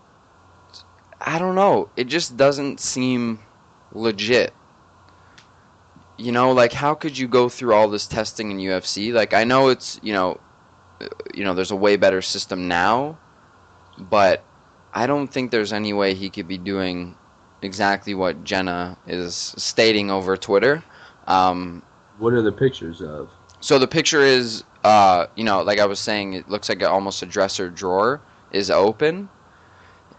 don't know. It just doesn't seem legit. Like, how could you go through all this testing in UFC? Like, I know it's, there's a way better system now, but I don't think there's any way he could be doing exactly what Jenna is stating over Twitter. What are the pictures of? So the picture is, like I was saying, it looks like almost a dresser drawer is open,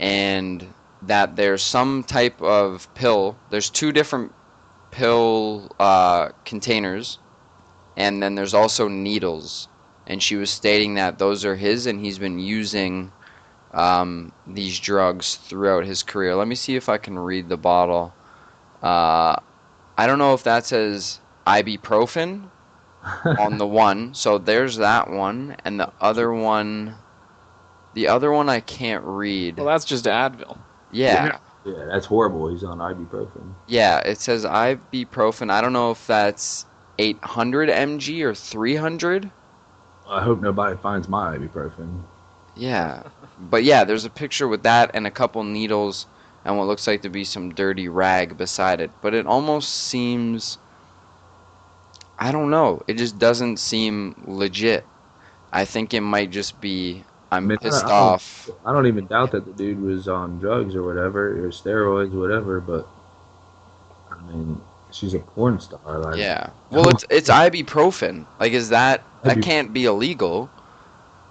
and that there's some type of pill. There's 2 different pill containers, and then there's also needles. And she was stating that those are his, and he's been using these drugs throughout his career. Let me see if I can read the bottle. I don't know if that says ibuprofen on the one. So there's that one, and the other one I can't read. Well, that's just Advil. Yeah. Yeah, that's horrible. He's on ibuprofen. Yeah, it says ibuprofen. I don't know if that's 800 mg or 300. I hope nobody finds my ibuprofen. Yeah. But yeah, there's a picture with that and a couple needles and what looks like to be some dirty rag beside it. But it almost seems, I don't know, it just doesn't seem legit. I think it might just be, I'm pissed off. I don't even doubt that the dude was on drugs or whatever, or steroids, whatever, but, I mean, she's a porn star. Like, yeah. Well, it's ibuprofen. Like, that can't be illegal.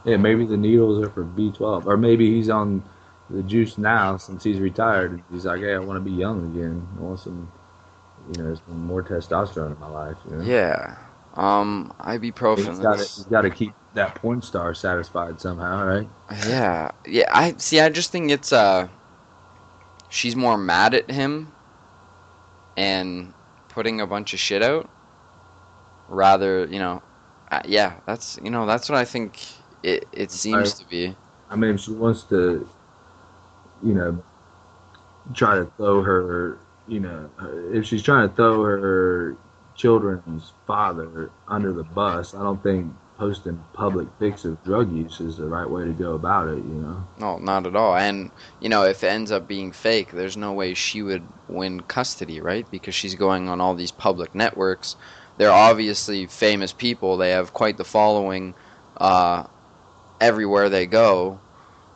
Yeah, maybe the needles are for B12. Or maybe he's on the juice now since he's retired. He's like, hey, I want to be young again. I want some more testosterone in my life. Yeah. Ibuprofen. He's got to keep that porn star satisfied somehow, right? Yeah. Yeah, I just think it's, she's more mad at him and putting a bunch of shit out. Rather, yeah, that's what I think it seems to be. I mean, if she wants to, try to throw her, if she's trying to throw her children's father under the bus, I don't think posting public pics of drug use is the right way to go about it, No, not at all. And, if it ends up being fake, there's no way she would win custody, right? Because she's going on all these public networks. They're obviously famous people. They have quite the following everywhere they go.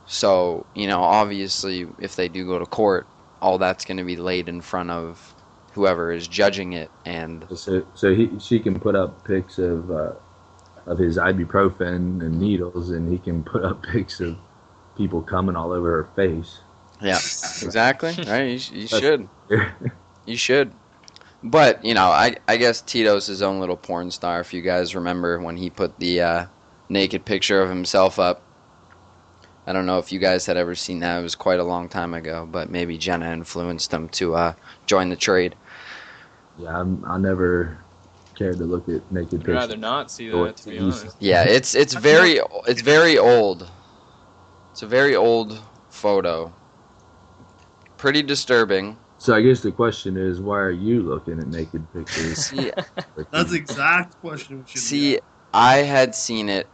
So, obviously, if they do go to court, all that's going to be laid in front of whoever is judging it. And she can put up pics of his ibuprofen and needles, and he can put up pics of people coming all over her face. Yeah, exactly. Right? You should. You should. But, I guess Tito's his own little porn star. If you guys remember when he put the naked picture of himself up. I don't know if you guys had ever seen that. It was quite a long time ago, but maybe Jenna influenced him to join the trade. Yeah, I never cared to look at naked pictures. I'd rather not see that, to be honest. Yeah, it's very old. It's a very old photo. Pretty disturbing. So I guess the question is, why are you looking at naked pictures? See, that's the exact question we should see, I had seen it.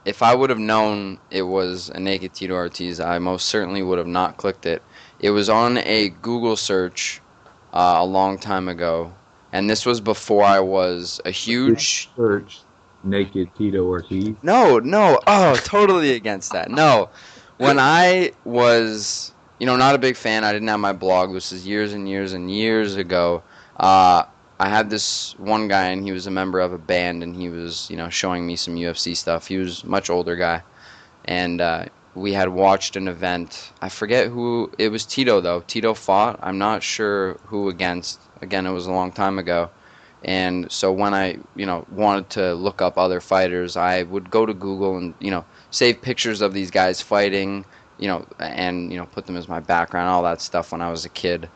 If I would have known it was a naked Tito Ortiz, I most certainly would have not clicked it. It was on a Google search a long time ago, and this was before I was a huge search naked Tito Ortiz. No, totally against that. No, when I was, not a big fan, I didn't have my blog. This is years and years and years ago. I had this one guy, and he was a member of a band, and he was, showing me some UFC stuff. He was a much older guy, and we had watched an event. I forget who, it was Tito, though. Tito fought. I'm not sure who against. Again, it was a long time ago. And so when I, wanted to look up other fighters, I would go to Google and, save pictures of these guys fighting, and, put them as my background, all that stuff when I was a kid.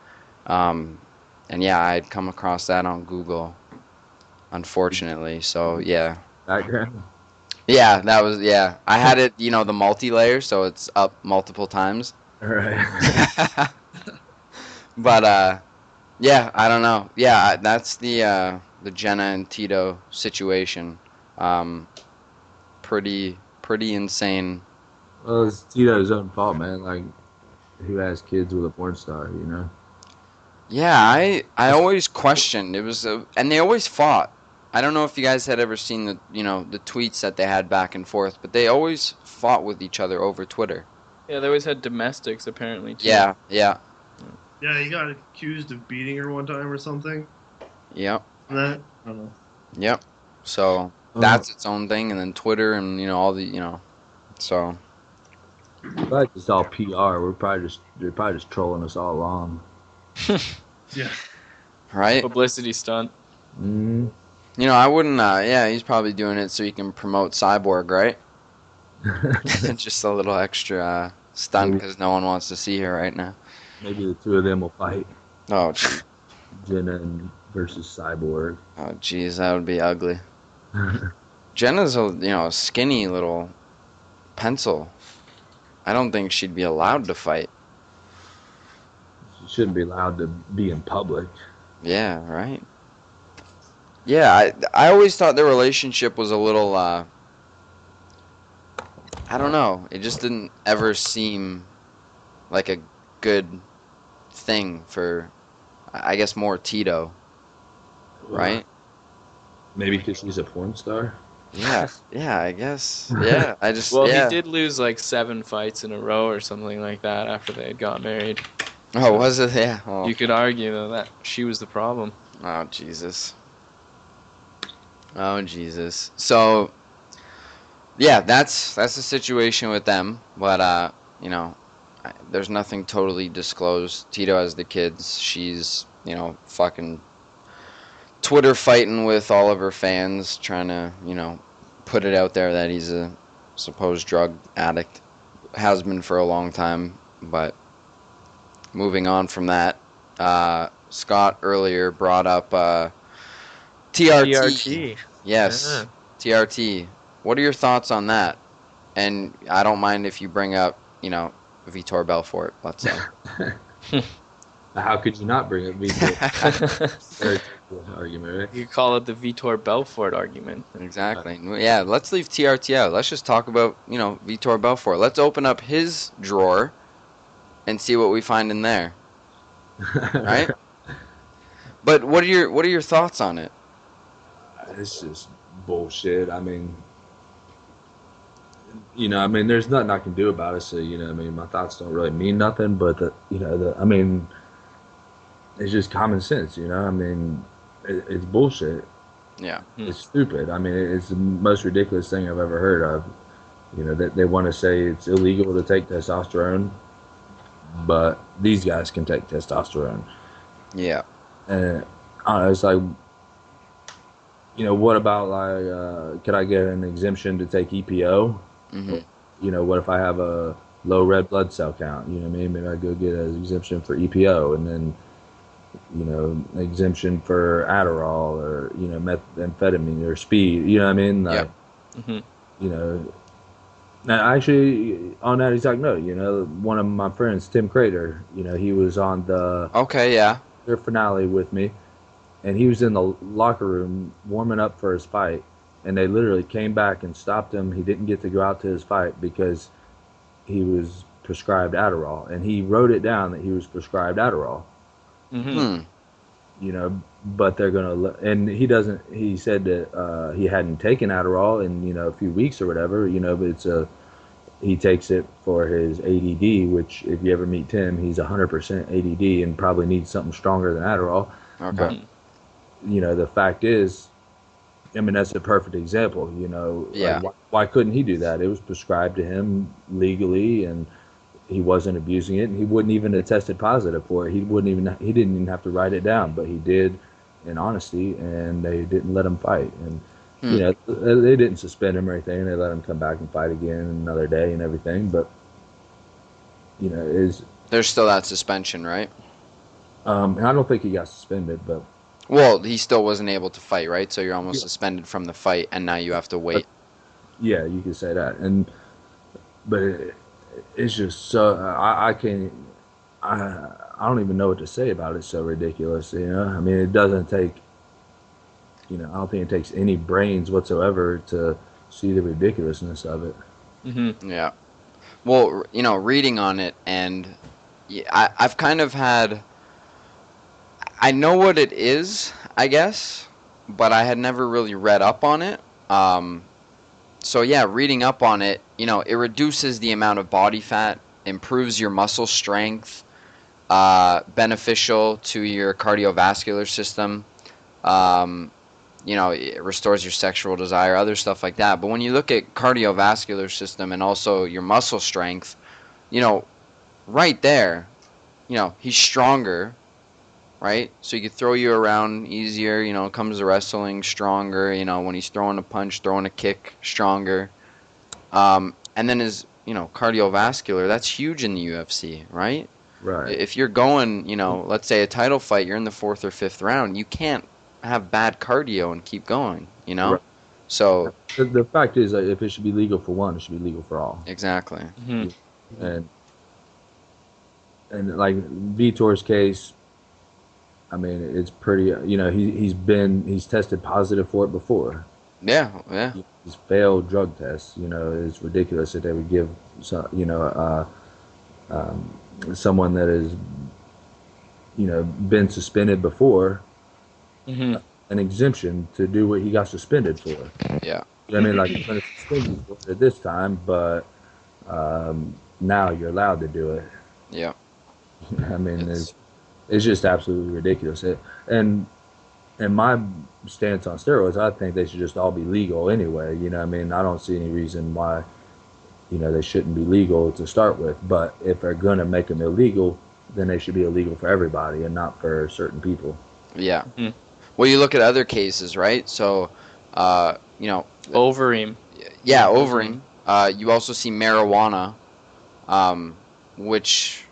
And yeah, I'd come across that on Google, unfortunately. So yeah. Background. Yeah, that was yeah. I had it, the multi-layer, so it's up multiple times. All right. But yeah, I don't know. Yeah, that's the Jenna and Tito situation. Pretty insane. Well, it's Tito's own fault, man. Like, who has kids with a porn star, you know? Yeah, I always questioned. And they always fought. I don't know if you guys had ever seen the tweets that they had back and forth, but they always fought with each other over Twitter. Yeah, they always had domestics apparently too. Yeah. Yeah, he got accused of beating her one time or something. Yep. That I don't know. Yep. So that's its own thing, and then Twitter and all the so. Probably just all PR. They're probably just trolling us all along. Yeah. Right. Publicity stunt. Mm. I wouldn't. Yeah, he's probably doing it so he can promote Cyborg, right? Just a little extra stunt because no one wants to see her right now. Maybe the two of them will fight. Oh, geez. Jenna versus Cyborg. Oh, geez, that would be ugly. Jenna's a skinny little pencil. I don't think she'd be allowed to fight. She shouldn't be allowed to be in public. Yeah, right. Yeah, I always thought their relationship was a little, I don't know. It just didn't ever seem like a good thing for, I guess, more Tito, right? Maybe because she's a porn star? Yeah, I guess. Yeah, I just, Well, yeah. he did lose like 7 fights in a row or something like that after they had got married. Oh, was it? Yeah. Oh, You could argue though that she was the problem. oh Jesus. Oh, Jesus. So, yeah, that's the situation with them. But, there's nothing totally disclosed. Tito has the kids. She's, fucking Twitter fighting with all of her fans, trying to, put it out there that he's a supposed drug addict. Has been for a long time. But moving on from that, Scott earlier brought up TRT. Yes, yeah. TRT. What are your thoughts on that? And I don't mind if you bring up, Vitor Belfort, let's say. How could you not bring up Vitor? Argument, right? You call it the Vitor Belfort argument. Exactly. Yeah, let's leave TRT out. Let's just talk about, Vitor Belfort. Let's open up his drawer and see what we find in there. Right? But what are your thoughts on it? It's just bullshit. I mean, there's nothing I can do about it. So, my thoughts don't really mean nothing. But it's just common sense. It's bullshit. Yeah. It's stupid. I mean, it's the most ridiculous thing I've ever heard of. That they want to say it's illegal to take testosterone, but these guys can take testosterone. Yeah. And I don't know, it's like, what about like, could I get an exemption to take EPO? Mm-hmm. What if I have a low red blood cell count? You know what I mean? Maybe I go get an exemption for EPO, and then, an exemption for Adderall or, methamphetamine or speed. You know what I mean? Like, now actually on that he's like, no, one of my friends, Tim Crater, he was on their finale with me, and he was in the locker room warming up for his fight, and they literally came back and stopped him. He didn't get to go out to his fight because he was prescribed Adderall, and he wrote it down that he was prescribed Adderall. But they're gonna, and he said that he hadn't taken Adderall in a few weeks or whatever, but he takes it for his ADD, which if you ever meet Tim, he's 100% ADD and probably needs something stronger than Adderall. Okay. But, the fact is, that's a perfect example, Yeah. Like, why couldn't he do that? It was prescribed to him legally, and he wasn't abusing it, and he wouldn't even have tested positive for it. He didn't even have to write it down, but he did in honesty, and they didn't let him fight. And they didn't suspend him or anything. They let him come back and fight again another day and everything. But there's still that suspension, right? And I don't think he got suspended, but Well, he still wasn't able to fight, right? So you're almost suspended from the fight, and now you have to wait. yeah, you could say that. But it's just so I can't. I don't even know what to say about it. It's so ridiculous, you know. I mean, it doesn't take. You know, I don't think it takes any brains whatsoever to see the ridiculousness of it. Mm-hmm. Yeah. Well, you know, reading on it, and I've kind of had. I know what it is, I guess, but I had never really read up on it. So yeah, reading up on it, you know, it reduces the amount of body fat, improves your muscle strength, beneficial to your cardiovascular system. Um, you know, it restores your sexual desire, other stuff like that. But when you look at cardiovascular system and also your muscle strength, you know, right there, you know, he's stronger, right? So he could throw you around easier, you know, comes to wrestling stronger, you know, when he's throwing a punch, throwing a kick, stronger. And then his, you know, cardiovascular, that's huge in the UFC, right? Right. If you're going, you know, let's say a title fight, you're in the 4th or 5th round, you can't have bad cardio and keep going, you know? Right. So The fact is that if it should be legal for one, it should be legal for all. exactly. Mm-hmm. And like Vitor's case, I mean, it's pretty. You know, he's tested positive for it before. Yeah. He's failed drug tests. You know, it's ridiculous that they would give someone that has been suspended before Mm-hmm. an exemption to do what he got suspended for. Yeah. I mean, like he's going to suspend you for it at this time, but now you're allowed to do it. Yeah. I mean, it's just absolutely ridiculous. And my stance on steroids, I think they should just all be legal anyway. You know, I mean, I don't see any reason why, you know, they shouldn't be legal to start with. But if they're going to make them illegal, then they should be illegal for everybody and not for certain people. Yeah. Mm-hmm. Well, you look at other cases, right? So, you know, Overeem. yeah, Overeem. You also see marijuana, which,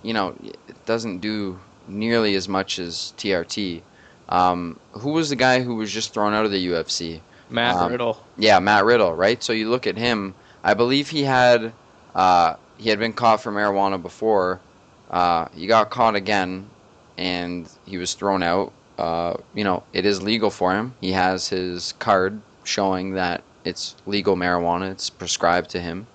you know, it doesn't do nearly as much as TRT. Who was the guy who was just thrown out of the UFC? Matt Riddle. Yeah, Matt Riddle, right? So you look at him. I believe he had been caught for marijuana before. He got caught again, and he was thrown out. You know, it is legal for him. He has his card showing that it's legal marijuana. It's prescribed to him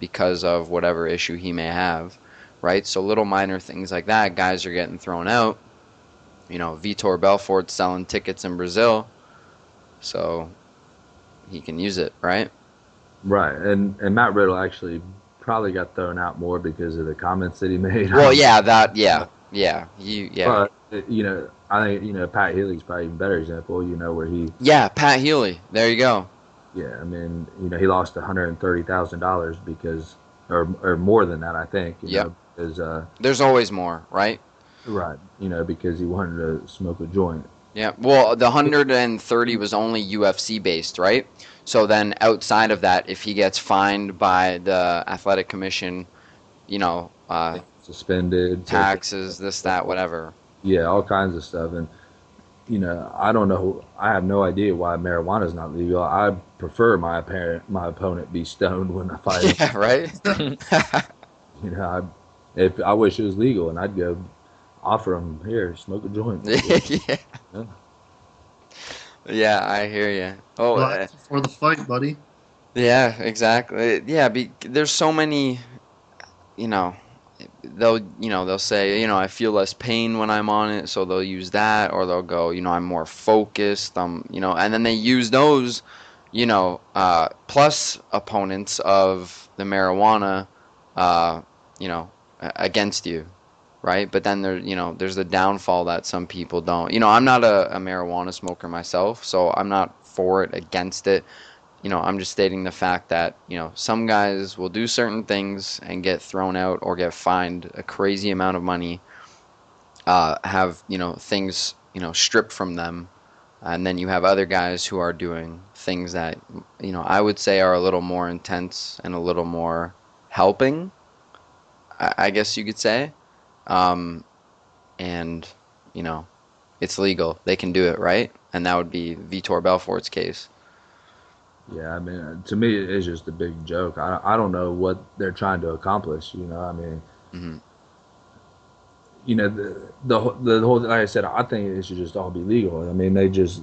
because of whatever issue he may have, right? So little minor things like that, guys are getting thrown out. You know, Vitor Belfort's selling tickets in Brazil, so he can use it, right? Right, and Matt Riddle actually probably got thrown out more because of the comments that he made. Well, yeah, But, you know, I think, you know, Pat Healy's probably even a better example, you know, where he... Yeah, Pat Healy. There you go. Yeah, I mean, you know, he lost $130,000 because... Or more than that, I think. Yeah. Because... There's always more, right? Right. You know, because he wanted to smoke a joint. Yeah. Well, the 130 was only UFC based, right? So then outside of that, if he gets fined by the athletic commission, you know... suspended. Taxes, this, that, whatever. Yeah, all kinds of stuff. And, you know, I don't know. I have no idea why marijuana is not legal. I prefer my opponent be stoned when I fight him. Yeah, right? You know, if I wish it was legal, and I'd go offer him, here, smoke a joint. Yeah. Yeah, I hear you. Oh, Well, for the fight, buddy. yeah, exactly. Yeah, there's so many, you know, they'll say, you know, I feel less pain when I'm on it, so they'll use that, or they'll go, you know, I'm more focused, you know, and then they use those, you know, plus opponents of the marijuana, you know, against you, right? But then there's the downfall that some people don't. You know, I'm not a marijuana smoker myself, so I'm not for it, against it. You know, I'm just stating the fact that, you know, some guys will do certain things and get thrown out or get fined a crazy amount of money, have, you know, things, you know, stripped from them. And then you have other guys who are doing things that, you know, I would say are a little more intense and a little more helping, I guess you could say. and it's legal. They can do it, right? And that would be Vitor Belfort's case. Yeah, I mean, to me, it's just a big joke. I don't know what they're trying to accomplish. I mean, Mm-hmm. The whole, like I said, I think it should just all be legal. I mean, they just,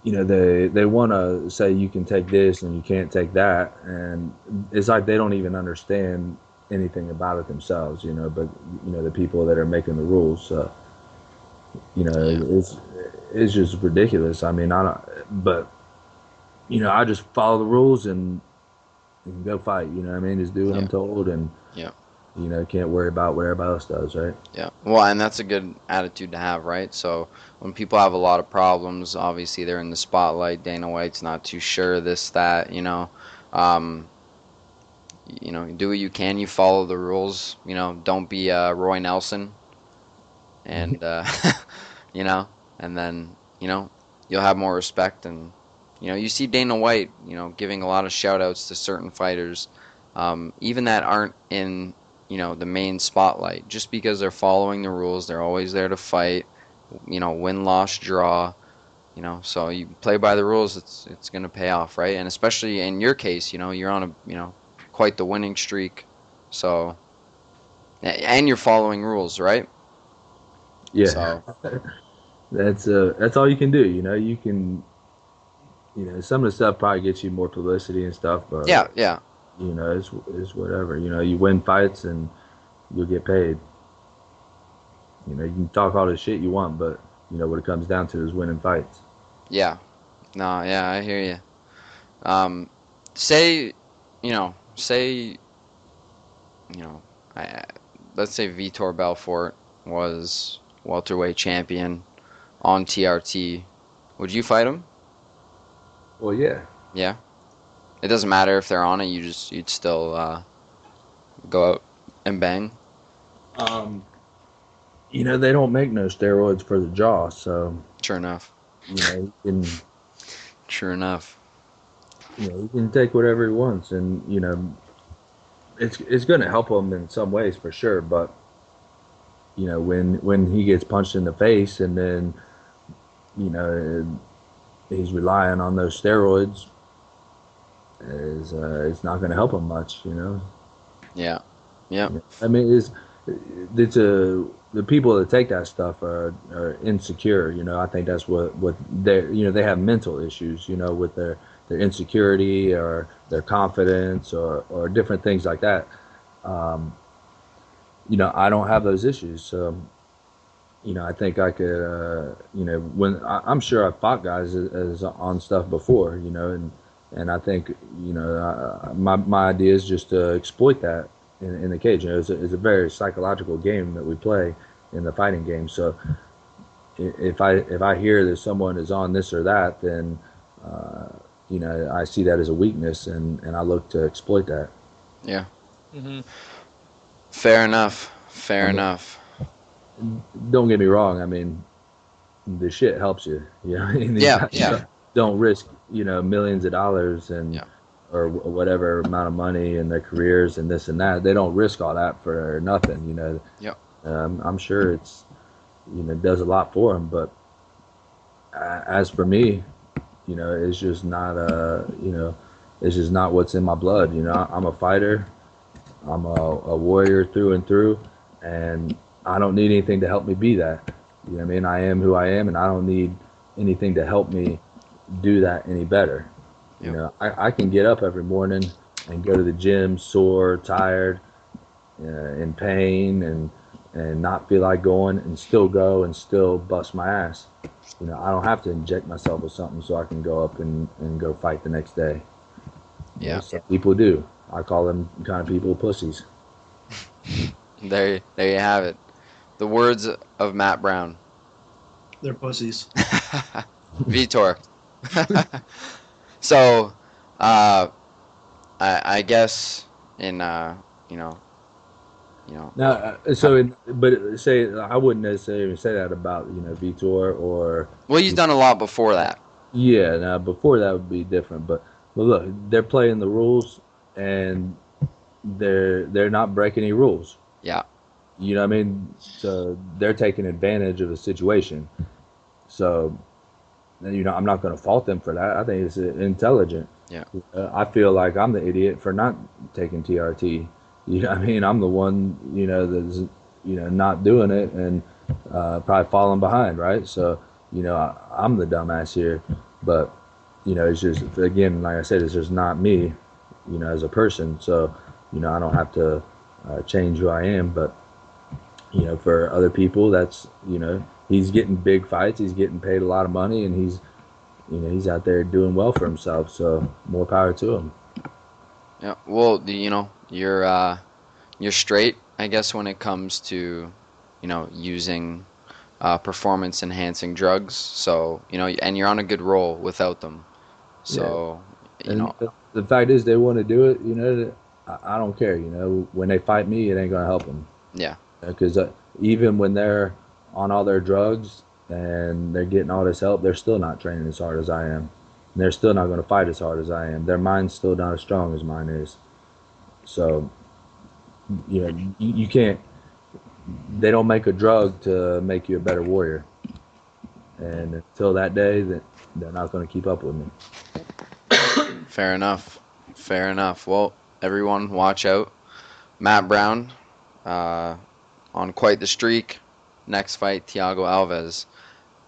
they want to say you can take this and you can't take that, and it's like they don't even understand anything about it themselves. But the people that are making the rules, it's just ridiculous. I mean, I don't, but I just follow the rules and go fight. You know what I mean? Just do what I'm told, and can't worry about what everybody else does, right? Yeah. Well, and that's a good attitude to have, right? So when people have a lot of problems, obviously they're in the spotlight. Dana White's not too sure this, that, do what you can. You follow the rules. Don't be Roy Nelson, and and then you'll have more respect. And you see Dana White, giving a lot of shout outs to certain fighters, even that aren't in the main spotlight, just because they're following the rules. They're always there to fight, win, loss, draw, so you play by the rules, it's going to pay off, right? And especially in your case, you're on a, quite the winning streak, so, and you're following rules, right? Yeah. So that's all you can do. You can, some of the stuff probably gets you more publicity and stuff, but yeah. It's whatever. You win fights and you'll get paid. You can talk all the shit you want, but what it comes down to is winning fights. Yeah. No, yeah, I hear you. Let's say Vitor Belfort was welterweight champion on TRT. Would you fight him? Well, yeah. Yeah. It doesn't matter if they're on it. You'd still go out and bang. They don't make no steroids for the jaw, so. Sure enough. You can. Sure enough. He can take whatever he wants, and it's going to help him in some ways for sure. But when he gets punched in the face, and then he's relying on those steroids, it's not going to help him much. Yeah. Yeah. I mean, the people that take that stuff are insecure. I think that's what they have mental issues. With their insecurity or their confidence or different things like that. I don't have those issues, so I think I could. When I'm sure I've fought guys as on stuff before. And I think my idea is just to exploit that in the cage. It's a very psychological game that we play in the fighting game. So if I hear that someone is on this or that, then I see that as a weakness, and I look to exploit that. Yeah. Mm-hmm. Fair enough. Don't get me wrong. I mean, the shit helps you. Yeah. Don't risk millions of dollars or whatever amount of money in their careers and this and that. They don't risk all that for nothing. Yep. I'm sure it's does a lot for them, but as for me, it's just not it's just not what's in my blood. I'm a fighter. I'm a warrior through and through, and I don't need anything to help me be that. I mean? I am who I am, and I don't need anything to help me do that any better. Yep. I can get up every morning and go to the gym sore, tired, in pain, and not feel like going, and still go and still bust my ass. I don't have to inject myself with something so I can go up and go fight the next day. Yeah. Some people do. I call them kind of people pussies. There you have it. The words of Matt Brown. They're pussies. Vitor. So, I guess in No, but say I wouldn't necessarily say that about Vitor or. Well, he's done a lot before that. Yeah, now before that would be different, but look, they're playing the rules, and they're not breaking any rules. Yeah. You know what I mean? So they're taking advantage of the situation. So, I'm not going to fault them for that. I think it's intelligent. Yeah. I feel like I'm the idiot for not taking TRT. You know what I mean? I'm the one, that's, not doing it and probably falling behind, right? So, I'm the dumbass here. But, it's just, again, like I said, it's just not me, as a person. So, I don't have to change who I am. But, for other people, that's, he's getting big fights. He's getting paid a lot of money, and he's out there doing well for himself. So more power to him. Yeah. Well, you're straight, I guess, when it comes to, using performance enhancing drugs. So, and you're on a good roll without them. So, The fact is, they want to do it. I don't care. When they fight me, it ain't gonna help them. Yeah. Because even when they're on all their drugs and they're getting all this help, they're still not training as hard as I am. And they're still not going to fight as hard as I am. Their mind's still not as strong as mine is. So, you can't, they don't make a drug to make you a better warrior. And until that day, they're not going to keep up with me. Fair enough. Well, everyone, watch out. Matt Brown, on quite the streak. Next fight, Thiago Alves.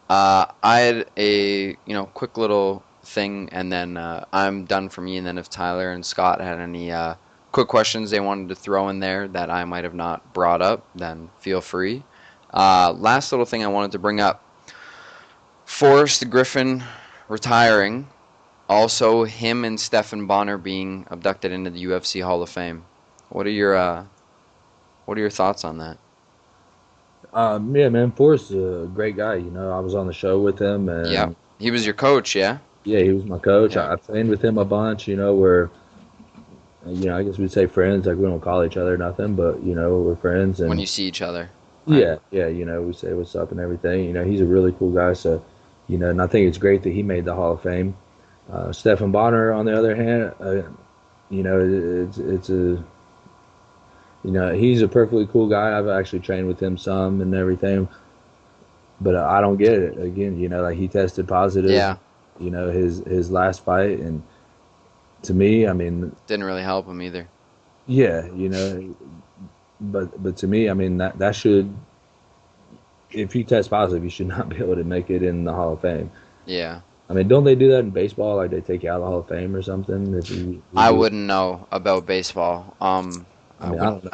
I had a quick little thing, and then I'm done for me. And then if Tyler and Scott had any quick questions they wanted to throw in there that I might have not brought up, then feel free. Last little thing I wanted to bring up: Forrest Griffin retiring. Also, him and Stephan Bonnar being abducted into the UFC Hall of Fame. What are your thoughts on that? Yeah, man, Forrest is a great guy. I was on the show with him, and yeah, he was your coach, yeah. Yeah, he was my coach. Yeah. I trained with him a bunch. We're, I guess we'd say friends. Like, we don't call each other nothing, but we're friends. And when you see each other, right? Yeah, we say what's up and everything. He's a really cool guy. So, and I think it's great that he made the Hall of Fame. Stephan Bonnar, on the other hand, it's a. He's a perfectly cool guy. I've actually trained with him some and everything, but I don't get it. Again, like, he tested positive. Yeah. His last fight, and to me, I mean, didn't really help him either. Yeah, but to me, I mean, that should, if you test positive, you should not be able to make it in the Hall of Fame. Yeah. I mean, don't they do that in baseball? Like, they take you out of the Hall of Fame or something? If you I wouldn't know about baseball. I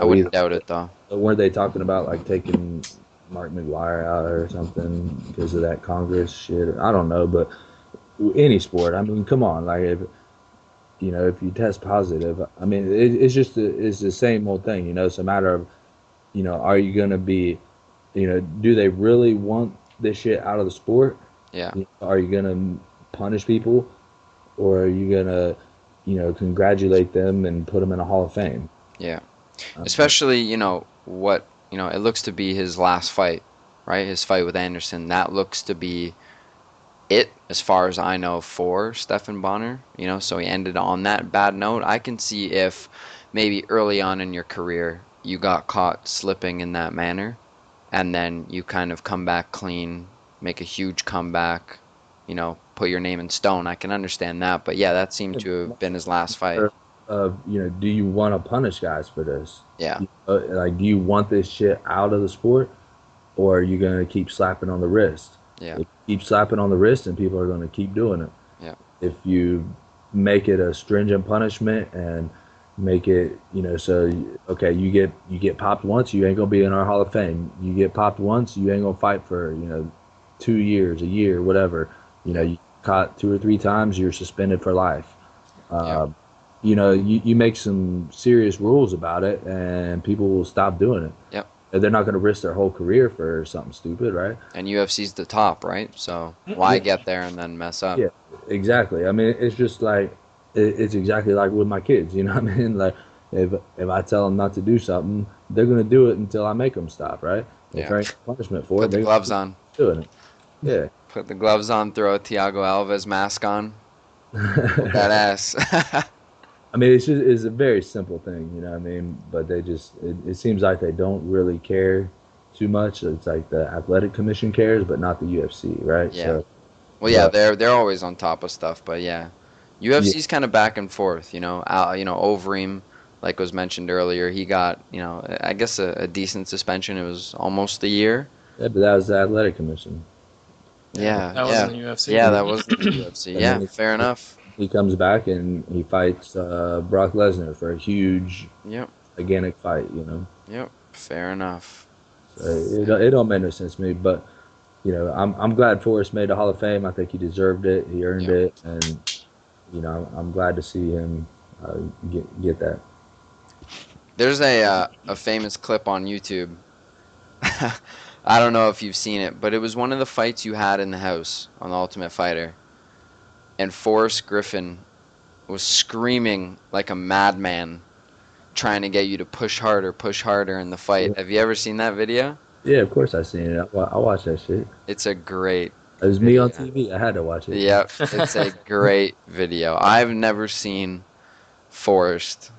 wouldn't doubt it, though. Weren't they talking about, like, taking Mark McGwire out or something because of that Congress shit? I don't know, but any sport, I mean, come on. Like, if you test positive, I mean, it's the same old thing, It's a matter of, are you going to be, do they really want this shit out of the sport? Yeah. Are you going to punish people, or are you going to, congratulate them and put them in a Hall of Fame? Yeah. Especially, what, it looks to be his last fight, right? His fight with Anderson. That looks to be it, as far as I know, for Stephan Bonnar, so he ended on that bad note. I can see if maybe early on in your career you got caught slipping in that manner, and then you kind of come back clean, make a huge comeback, put your name in stone. I can understand that, but yeah, that seemed to have been his last fight. Do you want to punish guys for this? Yeah. Like, do you want this shit out of the sport, or are you going to keep slapping on the wrist? Yeah. If you keep slapping on the wrist, and people are going to keep doing it. Yeah. If you make it a stringent punishment and make it, so okay, you get popped once, you ain't gonna be in our Hall of Fame. You get popped once, you ain't gonna fight for 2 years, a year, whatever. You caught 2 or 3 times, you're suspended for life. You make some serious rules about it, and people will stop doing it. Yep. They're not going to risk their whole career for something stupid, right? And UFC's the top, right? So why get there and then mess up? Yeah, exactly. I mean, it's just like, it's exactly like with my kids, you know what I mean? Like, if I tell them not to do something, they're going to do it until I make them stop, right? If there ain't punishment for it, Put the gloves on. Doing it. Yeah. Put the gloves on, throw a Thiago Alves mask on. That ass. I mean, it's a very simple thing, you know what I mean? But they just, it seems like they don't really care too much. It's like the athletic commission cares, but not the UFC, right? Yeah. So, Well, yeah, they're always on top of stuff, but yeah, yeah, UFC's kind of back and forth. Overeem, like was mentioned earlier, he got I guess a decent suspension. It was almost a year. yeah, but that was the athletic commission. Yeah, That wasn't UFC. yeah, that was the UFC. And Yeah, then fair enough. he comes back and he fights Brock Lesnar for a huge, Yep, gigantic fight, you know? yep, fair enough. So it don't make no sense to me, but I'm glad Forrest made the Hall of Fame. I think he deserved it. He earned it, and I'm glad to see him get that. There's a famous clip on YouTube. I don't know if you've seen it, but it was one of the fights you had in the house on The Ultimate Fighter, and Forrest Griffin was screaming like a madman, trying to get you to push harder in the fight. Have you ever seen that video? Yeah, of course I seen it. I watched that shit. It's a great. It was me on TV. I had to watch it. Yep, it's a great video. I've never seen Forrest.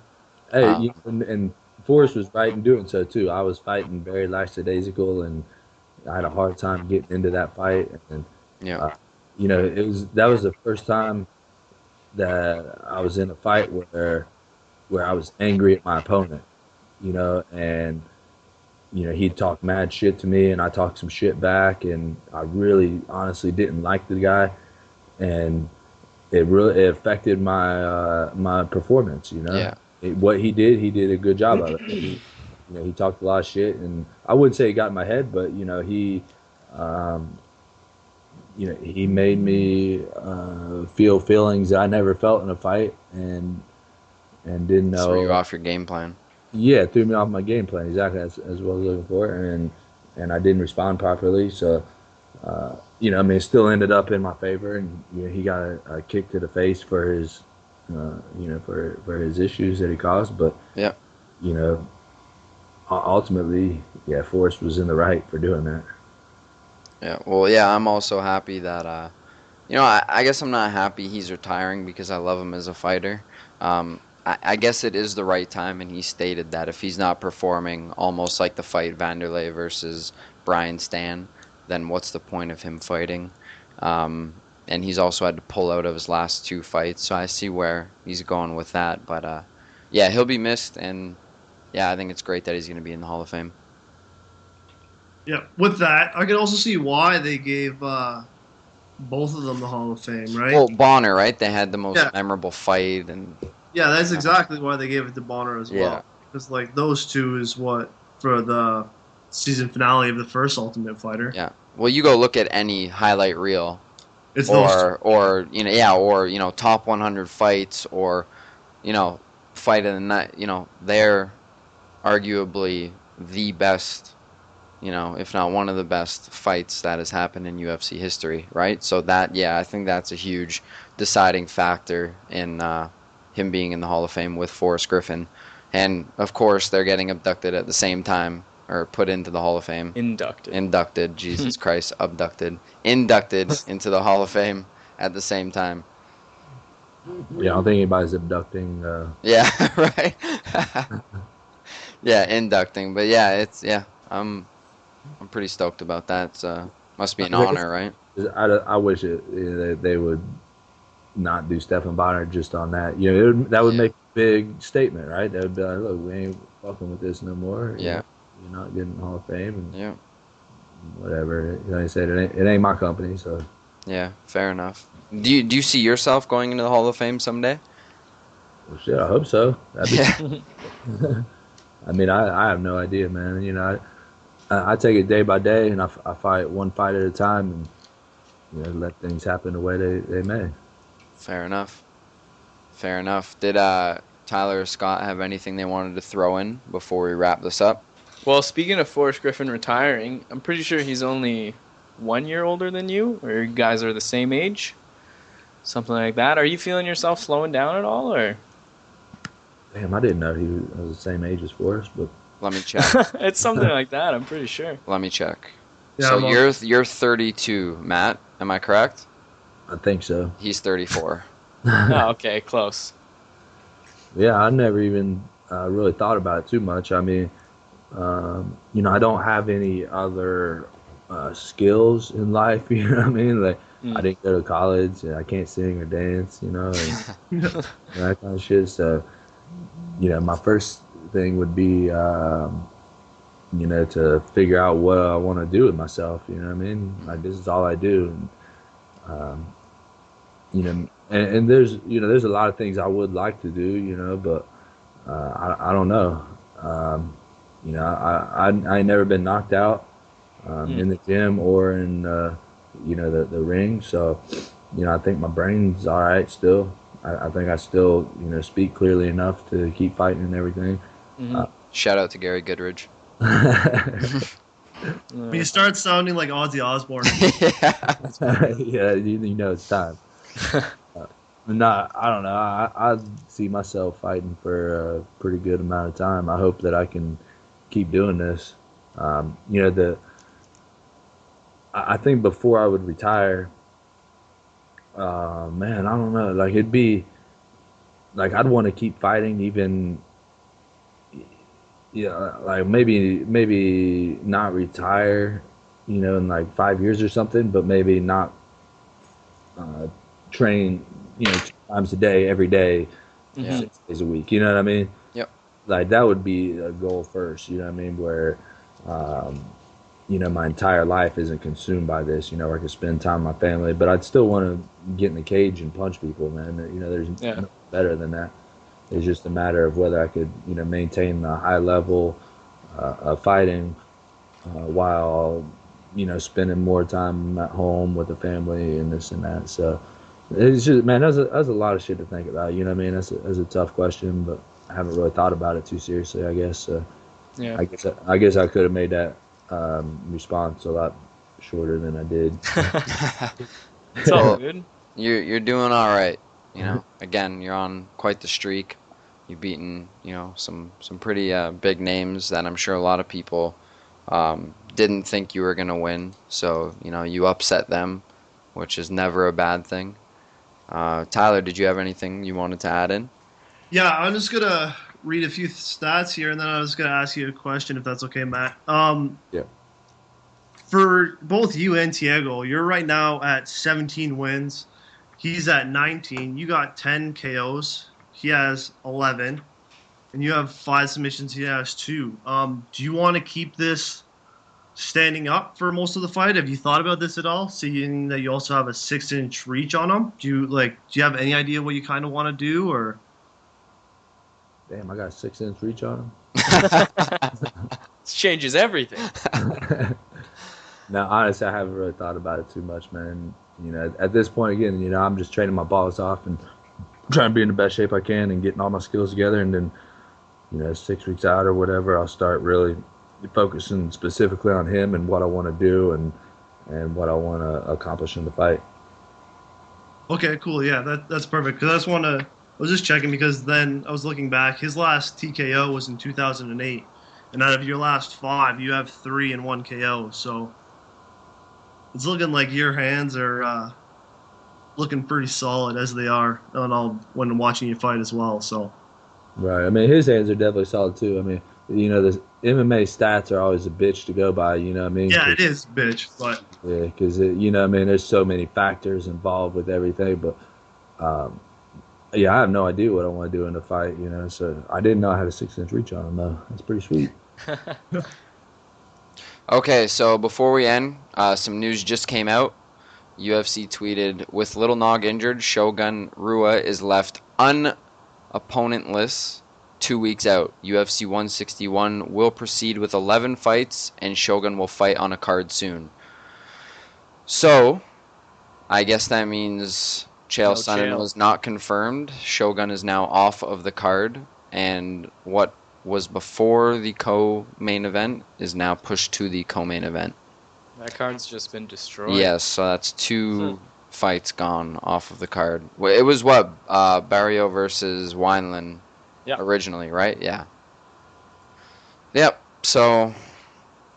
Hey, and Forrest was right in doing so too. I was fighting very lackadaisical, and I had a hard time getting into that fight. And Yeah, that was the first time that I was in a fight where I was angry at my opponent. And he talked mad shit to me, and I talked some shit back, and I really, honestly didn't like the guy, and it affected my performance. Yeah. What he did a good job of it. He talked a lot of shit, and I wouldn't say it got in my head, but he made me feel feelings that I never felt in a fight, and didn't know. Threw you off your game plan. Yeah, threw me off my game plan, exactly as well as looking for, and I didn't respond properly. So, it still ended up in my favor, and he got a kick to the face for his, for his issues that he caused. But yeah, ultimately, yeah, Forrest was in the right for doing that. Yeah, well, yeah, I'm also happy that, I guess I'm not happy he's retiring because I love him as a fighter. I guess it is the right time, and he stated that if he's not performing almost like the fight Vanderlei versus Brian Stan, then what's the point of him fighting? And he's also had to pull out of his last 2 fights, so I see where he's going with that. But, yeah, he'll be missed, and, yeah, I think it's great that he's going to be in the Hall of Fame. Yeah, with that, I can also see why they gave both of them the Hall of Fame, right? Well, Bonner, right? They had the most memorable fight, and yeah, that's exactly why they gave it to Bonner as well. Yeah. Because those 2 is what for the season finale of the first Ultimate Fighter. Yeah. Well, you go look at any highlight reel, It's those 2. or top 100 fights, or fight of the night. They're arguably the best. If not one of the best fights that has happened in UFC history, right? So I think that's a huge deciding factor in him being in the Hall of Fame with Forrest Griffin. And, of course, they're getting abducted at the same time, or put into the Hall of Fame. Inducted, Jesus Christ, abducted. Inducted into the Hall of Fame at the same time. Yeah, I don't think anybody's abducting. Yeah, right? Yeah, inducting. But, yeah, I'm pretty stoked about that. Must be an honor, right? I wish they would not do Stephen Bonner just on that. That would make a big statement, right? That would be like, look, we ain't fucking with this no more. Yeah. You're not getting Hall of Fame, and Yeah. whatever. Like I said, it ain't my company, so. Yeah, fair enough. Do you see yourself going into the Hall of Fame someday? Well, shit, I hope so. Yeah. I mean, I have no idea, man. I take it day by day, and I fight one fight at a time, and let things happen the way they may. Fair enough. Did Tyler or Scott have anything they wanted to throw in before we wrap this up? Well, speaking of Forrest Griffin retiring, I'm pretty sure he's only 1 year older than you, or you guys are the same age, something like that. Are you feeling yourself slowing down at all, or? Damn, I didn't know he was the same age as Forrest, but. Let me check. It's something like that, I'm pretty sure. Let me check. Yeah, So you're 32, Matt. Am I correct? I think so. He's 34. Oh, okay, close. Yeah, I never even really thought about it too much. I mean, I don't have any other skills in life. You know what I mean? Like, I didn't go to college, and I can't sing or dance. And that kind of shit. So, my first thing would be, to figure out what I want to do with myself. You know what I mean? Like, this is all I do. And, and there's a lot of things I would like to do, but I don't know. I ain't never been knocked out in the gym or in the ring. So, I think my brain's all right still. I think I still speak clearly enough to keep fighting and everything. Shout out to Gary Goodridge. When you start sounding like Ozzy Osbourne. Yeah, it's time. No, I don't know. I see myself fighting for a pretty good amount of time. I hope that I can keep doing this. I think before I would retire, man, I don't know. Like, it'd be like I'd want to keep fighting, even. Yeah, like maybe not retire, in like 5 years or something, but maybe not train, 2 times a day, every day, 6 days a week. You know what I mean? Yep. Like, that would be a goal first. You know what I mean? Where, my entire life isn't consumed by this. I could spend time with my family, but I'd still want to get in the cage and punch people, man. There's nothing better than that. It's just a matter of whether I could, maintain the high level of fighting while, spending more time at home with the family and this and that. So it's just, man, that's a lot of shit to think about. You know what I mean? That's a tough question, but I haven't really thought about it too seriously, I guess. Yeah. I guess I could have made that response a lot shorter than I did. It's all good. You're doing all right. Again, you're on quite the streak. You've beaten, some pretty big names that I'm sure a lot of people didn't think you were going to win. So, you upset them, which is never a bad thing. Tyler, did you have anything you wanted to add in? Yeah, I'm just going to read a few stats here, and then I was going to ask you a question, if that's okay, Matt. Yeah. For both you and Tiago, you're right now at 17 wins. He's at 19. You got 10 KOs. He has 11. And you have 5 submissions. He has 2. Do you want to keep this standing up for most of the fight? Have you thought about this at all? Seeing that you also have a 6-inch reach on him? Do you have any idea what you kind of want to do? Or damn, I got a 6-inch reach on him. This changes everything. No, honestly, I haven't really thought about it too much, man. At this point, again, I'm just training my balls off and trying to be in the best shape I can and getting all my skills together. And then, 6 weeks out or whatever, I'll start really focusing specifically on him and what I want to do and what I want to accomplish in the fight. Okay, cool. Yeah, that's perfect. Because I was just checking, because then I was looking back. His last TKO was in 2008. And out of your last 5, you have 3 and 1 KO. So it's looking like your hands are looking pretty solid, as they are when watching you fight as well. So, right. I mean, his hands are definitely solid too. I mean, the MMA stats are always a bitch to go by. You know what I mean? Yeah, it is, bitch. But yeah, because there's so many factors involved with everything. But yeah, I have no idea what I want to do in the fight. So I didn't know I had a 6-inch reach on him though. That's pretty sweet. Okay, so before we end, some news just came out. UFC tweeted, with Little Nog injured, Shogun Rua is left unopponentless 2 weeks out. UFC 161 will proceed with 11 fights, and Shogun will fight on a card soon. So, I guess that means Chael Sonnen was not confirmed. Shogun is now off of the card, and what was before the co-main event is now pushed to the co-main event. That card's just been destroyed. Yes, so that's 2 fights gone off of the card. It was Barrio versus Wineland originally, right? Yeah. Yep, so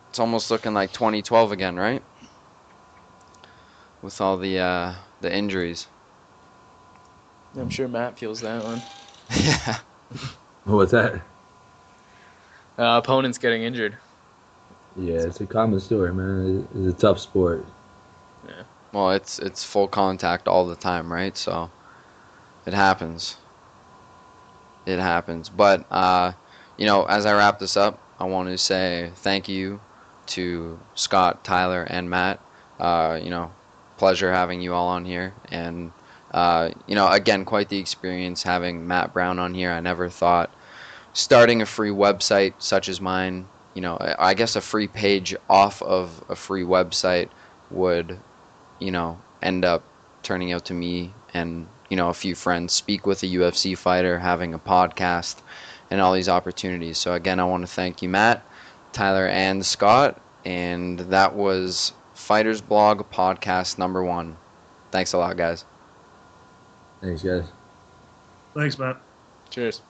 it's almost looking like 2012 again, right? With all the injuries. I'm sure Matt feels that one. Yeah. What's that? Opponents getting injured. Yeah, it's a common story, man. It's a tough sport. Yeah. Well, it's full contact all the time, right? So it happens. It happens. But as I wrap this up, I want to say thank you to Scott, Tylor, and Matt. Pleasure having you all on here, and again, quite the experience having Matt Brown on here. I never thought starting a free website such as mine, I guess a free page off of a free website would, end up turning out to me and, a few friends speak with a UFC fighter, having a podcast, and all these opportunities. So again, I want to thank you, Matt, Tylor, and Scott. And that was FightersBlog Podcast number 1. Thanks a lot, guys. Thanks, guys. Thanks, Matt. Cheers.